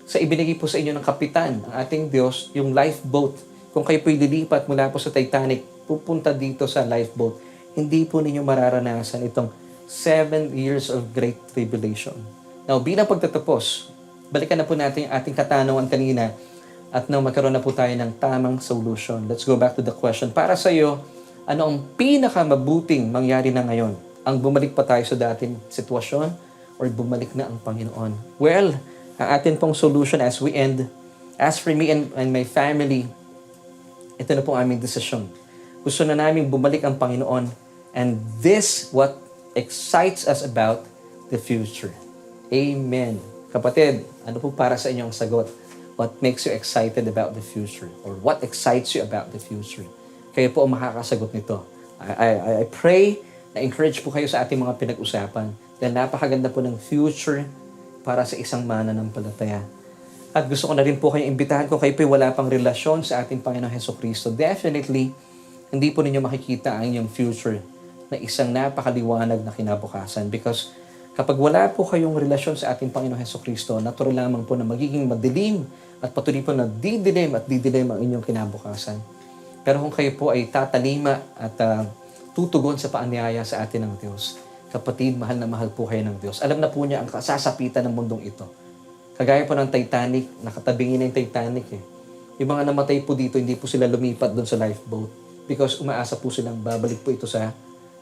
[SPEAKER 5] sa ibinigay po sa inyo ng kapitan, ang ating Diyos, yung lifeboat, kung kayo po lilipat mula po sa Titanic, pupunta dito sa lifeboat, hindi po ninyo mararanasan itong 7 years of great tribulation. Now, bilang pagtatapos, balikan na po natin yung ating katanungan kanina at magkaroon na po tayo ng tamang solution. Let's go back to the question. Para sa iyo, ano ang pinakamabuting mangyari na ngayon? Ang bumalik pa tayo sa dating sitwasyon or bumalik na ang Panginoon? Well, ang atin pong solution as we end, as for me and my family, ito na po aming desisyon. Gusto na namin bumalik ang Panginoon, and this what excites us about the future. Amen. Kapatid, ano po para sa inyo ang sagot? What makes you excited about the future? Or what excites you about the future? Kayo po ang makakasagot nito. I pray na encourage po kayo sa ating mga pinag-usapan dahil napakaganda po ng future para sa isang mananampalataya. At gusto ko na rin po kayong imbitahan kung kayo po wala pang relasyon sa ating Panginoong Jesucristo. Definitely, hindi po ninyo makikita ang inyong future na isang napakaliwanag na kinabukasan because kapag wala po kayong relasyon sa ating Panginoong Jesucristo, natural lamang po na magiging madilim at patuloy po na didilim ang inyong kinabukasan. Pero kung kayo po ay tatalima at tutugon sa paanyaya sa atin ng Diyos, kapatid, mahal na mahal po kayo ng Diyos. Alam na po niya ang kasasapitan ng mundong ito. Kagaya po ng Titanic, nakatabingin na yung Titanic eh. Yung mga namatay po dito, hindi po sila lumipat doon sa lifeboat because umaasa po silang babalik po ito sa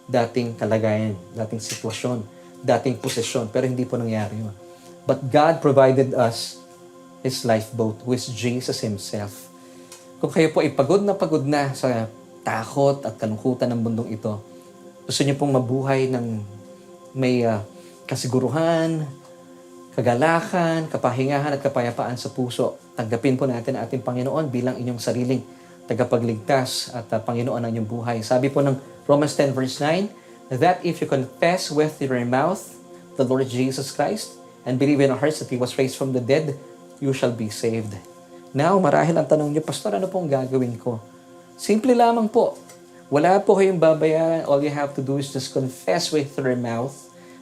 [SPEAKER 5] dating kalagayan, dating sitwasyon, dating posesyon, pero hindi po nangyari yun. But God provided us His lifeboat, who is Jesus Himself. Kung kayo po ay pagod na sa takot at kalungkutan ng mundong ito, gusto niyo pong mabuhay ng may kasiguruhan, kagalakan, kapahingahan at kapayapaan sa puso, tanggapin po natin ang ating Panginoon bilang inyong sariling tagapagligtas at Panginoon ng inyong buhay. Sabi po ng Romans 10 verse 9, that if you confess with your mouth the Lord Jesus Christ and believe in your hearts that He was raised from the dead, you shall be saved. Now, marahil ang tanong niyo, Pastor, ano pong gagawin ko? Simple lamang po. Wala po kayong babayaran. All you have to do is just confess with your mouth.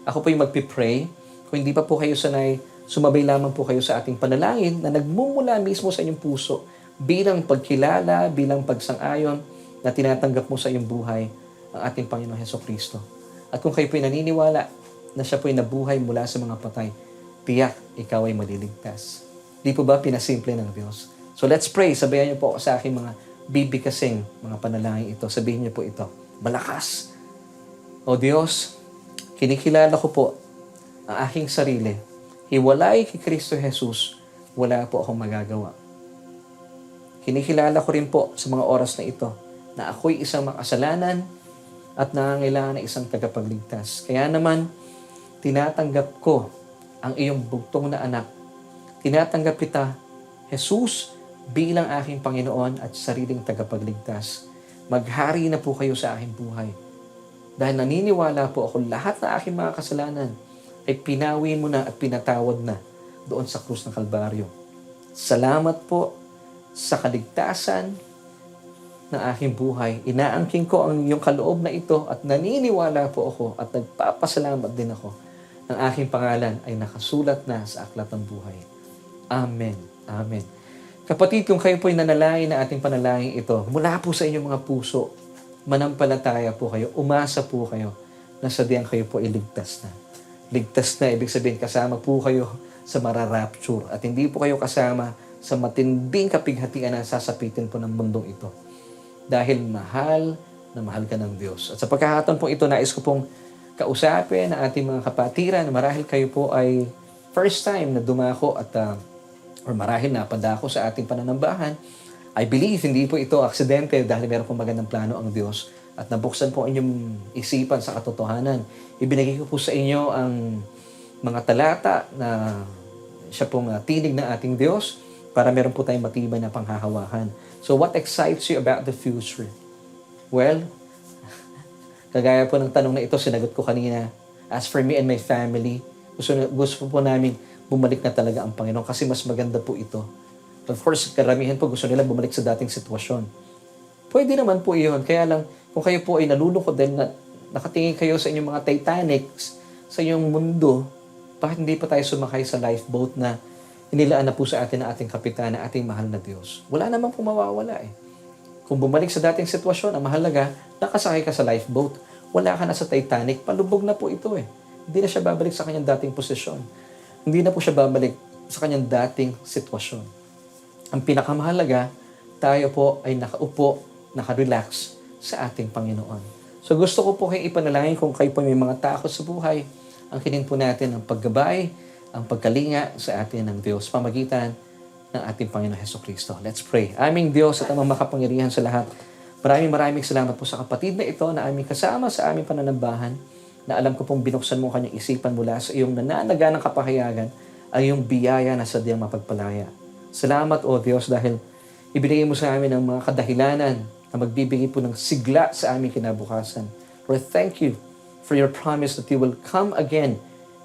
[SPEAKER 5] Ako po yung magpipray. Kung hindi pa po kayo sanay, sumabay lamang po kayo sa ating panalangin na nagmumula mismo sa inyong puso bilang pagkilala, bilang pagsang-ayon na tinatanggap mo sa iyong buhay ang ating Panginoon Hesukristo. At kung kayo po ay naniniwala na siya po ay nabuhay mula sa mga patay, tiyak ikaw ay maliligtas. Di po ba pinasimple ng Diyos? So let's pray. Sabayan niyo po ako sa aking mga bibigkasing mga panalangin ito. Sabihin niyo po ito. Malakas. O Diyos, kinikilala ko po ang aking sarili. Hiwalay kay Kristo Jesus, wala po akong magagawa. Kinikilala ko rin po sa mga oras na ito na ako'y isang makasalanan at nangangailangan ng isang tagapagligtas. Kaya naman, tinatanggap ko ang iyong bugtong na anak. Tinatanggap kita, Jesus, bilang aking Panginoon at sariling tagapagligtas. Maghari na po kayo sa aking buhay. Dahil naniniwala po ako lahat na aking mga kasalanan ay pinawi mo na at pinatawad na doon sa krus ng Kalbaryo. Salamat po sa kaligtasan ng aking buhay. Inaangking ko ang iyong kaloob na ito at naniniwala po ako at nagpapasalamat din ako ng aking pangalan ay nakasulat na sa aklat ng buhay. Amen. Amen. Kapatid, kung kayo po ay nanalangin na ating panalangin ito, mula po sa inyong mga puso, manampalataya po kayo, umasa po kayo na sadyang kayo po ay ligtas na. Ligtas na, ibig sabihin kasama po kayo sa mararapture at hindi po kayo kasama sa matinding kapighatian na sasapitin po ng mundong ito. Dahil mahal na mahal ka ng Diyos. At sa pagkakataon po ito, nais ko pong kausapin ang ating mga kapatiran na marahil kayo po ay first time na dumako at or marahil napadako sa ating pananambahan. I believe hindi po ito aksidente dahil meron pong magandang plano ang Diyos at nabuksan po inyong isipan sa katotohanan. Ibinigay ko po sa inyo ang mga talata na siya pong tinig ng ating Diyos para meron po tayong matibay na panghahawakan. So what excites you about the future? Well, kagaya po ng tanong na ito, sinagot ko kanina. As for me and my family, gusto po namin bumalik na talaga ang Panginoon kasi mas maganda po ito. Of course, karamihan po gusto nila bumalik sa dating sitwasyon. Pwede naman po iyon. Kaya lang, kung kayo po ay nalulungkot dahil nakatingin kayo sa inyong mga Titanics, sa inyong mundo, bakit hindi pa tayo sumakay sa lifeboat na inilaan na po sa atin ng ating kapitan, na ating mahal na Diyos? Wala naman po mawawala eh. Kung bumalik sa dating sitwasyon, ang mahalaga, nakasakay ka sa lifeboat. Wala ka na sa Titanic, palubog na po ito eh. Hindi na siya babalik sa kanyang dating posisyon. Hindi na po siya babalik sa kanyang dating sitwasyon. Ang pinakamahalaga, tayo po ay nakaupo, nakarelax sa ating Panginoon. So gusto ko po kayo ipanalangin kung kayo po may mga takot sa buhay, ang kinin po natin ang paggabay, ang pagkalinga sa atin ng Diyos, pamagitan ng ating Panginoon Hesukristo. Let's pray. Aming Diyos at amang makapangyarihan sa lahat, maraming salamat po sa kapatid na ito na aming kasama sa aming pananambahan, na alam ko pong binuksan mo kanyang isipan mula sa iyong nananaganang kapahayagan ay iyong biyaya na sadyang mapagpalaya. Salamat, O Diyos, dahil ibinigay mo sa amin ang mga kadahilanan na magbibigay po ng sigla sa aming kinabukasan. Lord, thank you for your promise that you will come again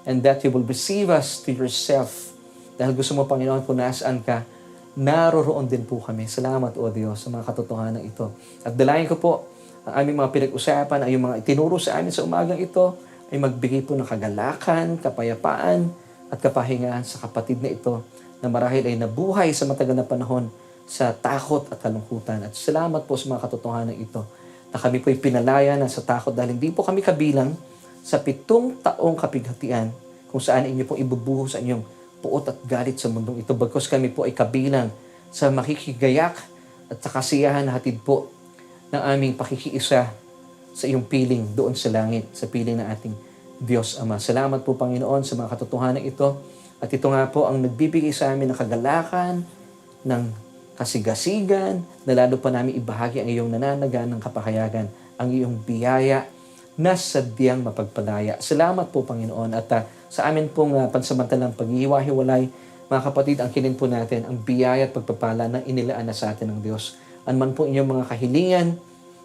[SPEAKER 5] and that you will receive us to yourself. Dahil gusto mo, Panginoon, kung nasaan ka, naroroon din po kami. Salamat, O Diyos, sa mga katotohanan ito. At dalayan ko po ang aming mga pinag-usapan, ay yung mga itinuro sa amin sa umagang ito, ay magbigay po ng kagalakan, kapayapaan, at kapahingahan sa kapatid na ito na marahil ay nabuhay sa matagal na panahon sa takot at kalungkutan. At salamat po sa mga katotohanan ito na kami po ay pinalaya na sa takot dahil hindi po kami kabilang sa 7 taong kapighatian kung saan inyo pong ibubuhos sa inyong puot at galit sa mundong ito. Bagkus kami po ay kabilang sa makikigayak at sa kasiyahan na hatid po ng aming pakikiisa sa iyong piling doon sa langit, sa piling ng ating Diyos Ama. Salamat po, Panginoon, sa mga katotohanan ito. At ito nga po ang nagbibigay sa amin ng kagalakan, ng kasigasigan, na lalo pa namin ibahagi ang iyong nananagan ng kapahayagan, ang iyong biyaya na sadyang mapagpalaya. Salamat po, Panginoon. At sa amin pong pansamantalang paghihiwa-hiwalay, mga kapatid, ang kinin po natin ang biyaya at pagpapala na inilaan na sa atin ng Diyos. Anuman po inyong mga kahilingan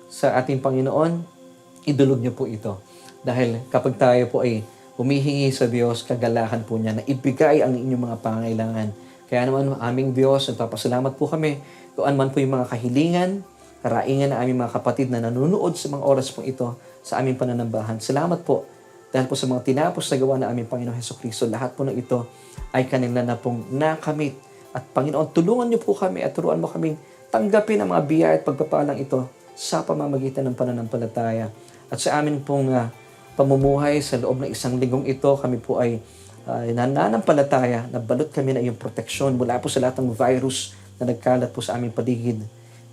[SPEAKER 5] sa ating Panginoon, idulog niyo po ito. Dahil kapag tayo po ay humihingi sa Diyos, kagalahan po niya na ibigay ang inyong mga pangailangan. Kaya naman aming Diyos, nagpapasalamat po kami kung anuman po yung mga kahilingan karaingan ng aming mga kapatid na nanonood sa mga oras pong ito sa aming pananambahan. Salamat po dahil po sa mga tinapos na gawa ng aming Panginoon Hesukristo. Lahat po ng ito ay kanila na pong nakamit. At Panginoon, tulungan niyo po kami at turuan mo kami tanggapin ang mga biyaya at pagpapalang ito sa pamamagitan ng pananampalataya. At sa amin pong pamumuhay sa loob ng isang linggong ito, kami po ay nananampalataya na balot kami na iyong proteksyon mula po sa lahat ng virus na nagkalat po sa aming paligid.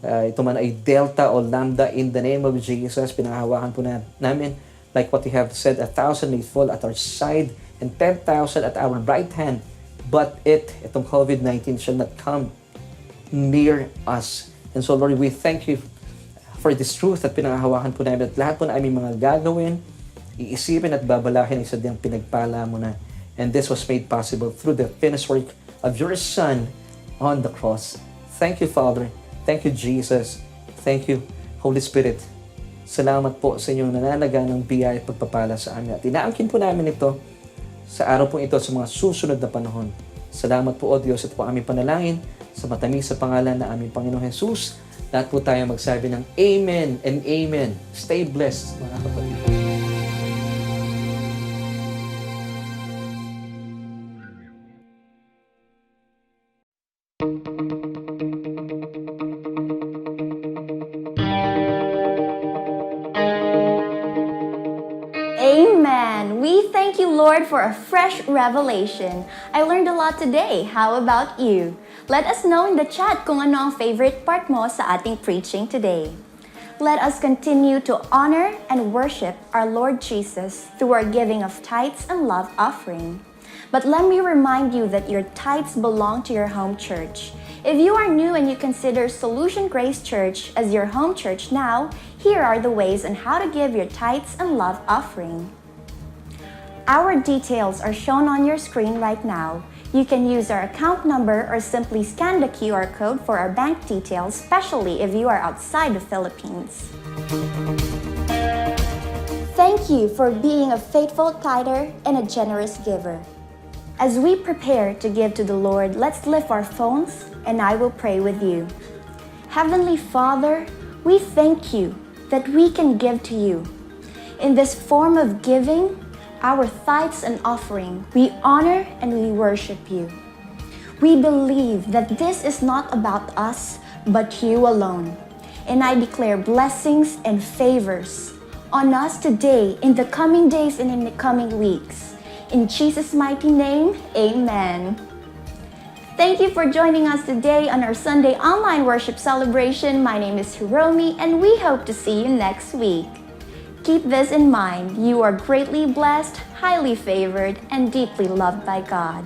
[SPEAKER 5] Ito man ay Delta o Lambda, in the name of Jesus, pinangahawakan po namin, like what you have said, 1,000 may fall at our side and 10,000 at our right hand, but itong COVID-19 shall not come near us. And so Lord, we thank you for this truth at pinangahawakan po namin at lahat po na aming mga gagawin, iisipin at babalahin ay sadyang pinagpala mo na. And this was made possible through the finished work of your Son on the cross. Thank you, Father. Thank you, Jesus. Thank you, Holy Spirit. Salamat po sa inyong nananaga ng biyaya at pagpapala sa amin. At inaangkin po namin ito sa araw po ito sa mga susunod na panahon. Salamat po, O Diyos, at po aming panalangin sa matamis sa pangalan na aming Panginoong Jesus. Lahat po tayo magsabi ng Amen and Amen. Stay blessed, mga kapatid.
[SPEAKER 6] Amen. We thank you, Lord, for a fresh revelation. I learned a lot today. How about you? Let us know in the chat kung ano ang favorite part mo sa ating preaching today. Let us continue to honor and worship our Lord Jesus through our giving of tithes and love offering. But let me remind you that your tithes belong to your home church. If you are new and you consider Solution Grace Church as your home church now, here are the ways on how to give your tithes and love offering. Our details are shown on your screen right now. You can use our account number or simply scan the QR code for our bank details, especially if you are outside the Philippines. Thank you for being a faithful tither and a generous giver. As we prepare to give to the Lord, let's lift our phones and I will pray with you. Heavenly Father, we thank you that we can give to you. In this form of giving, our tithes and offering, we honor and we worship you. We believe that this is not about us, but you alone. And I declare blessings and favors on us today, in the coming days and in the coming weeks. In Jesus' mighty name, amen. Thank you for joining us today on our Sunday online worship celebration. My name is Hiromi, and we hope to see you next week. Keep this in mind. You are greatly blessed, highly favored, and deeply loved by God.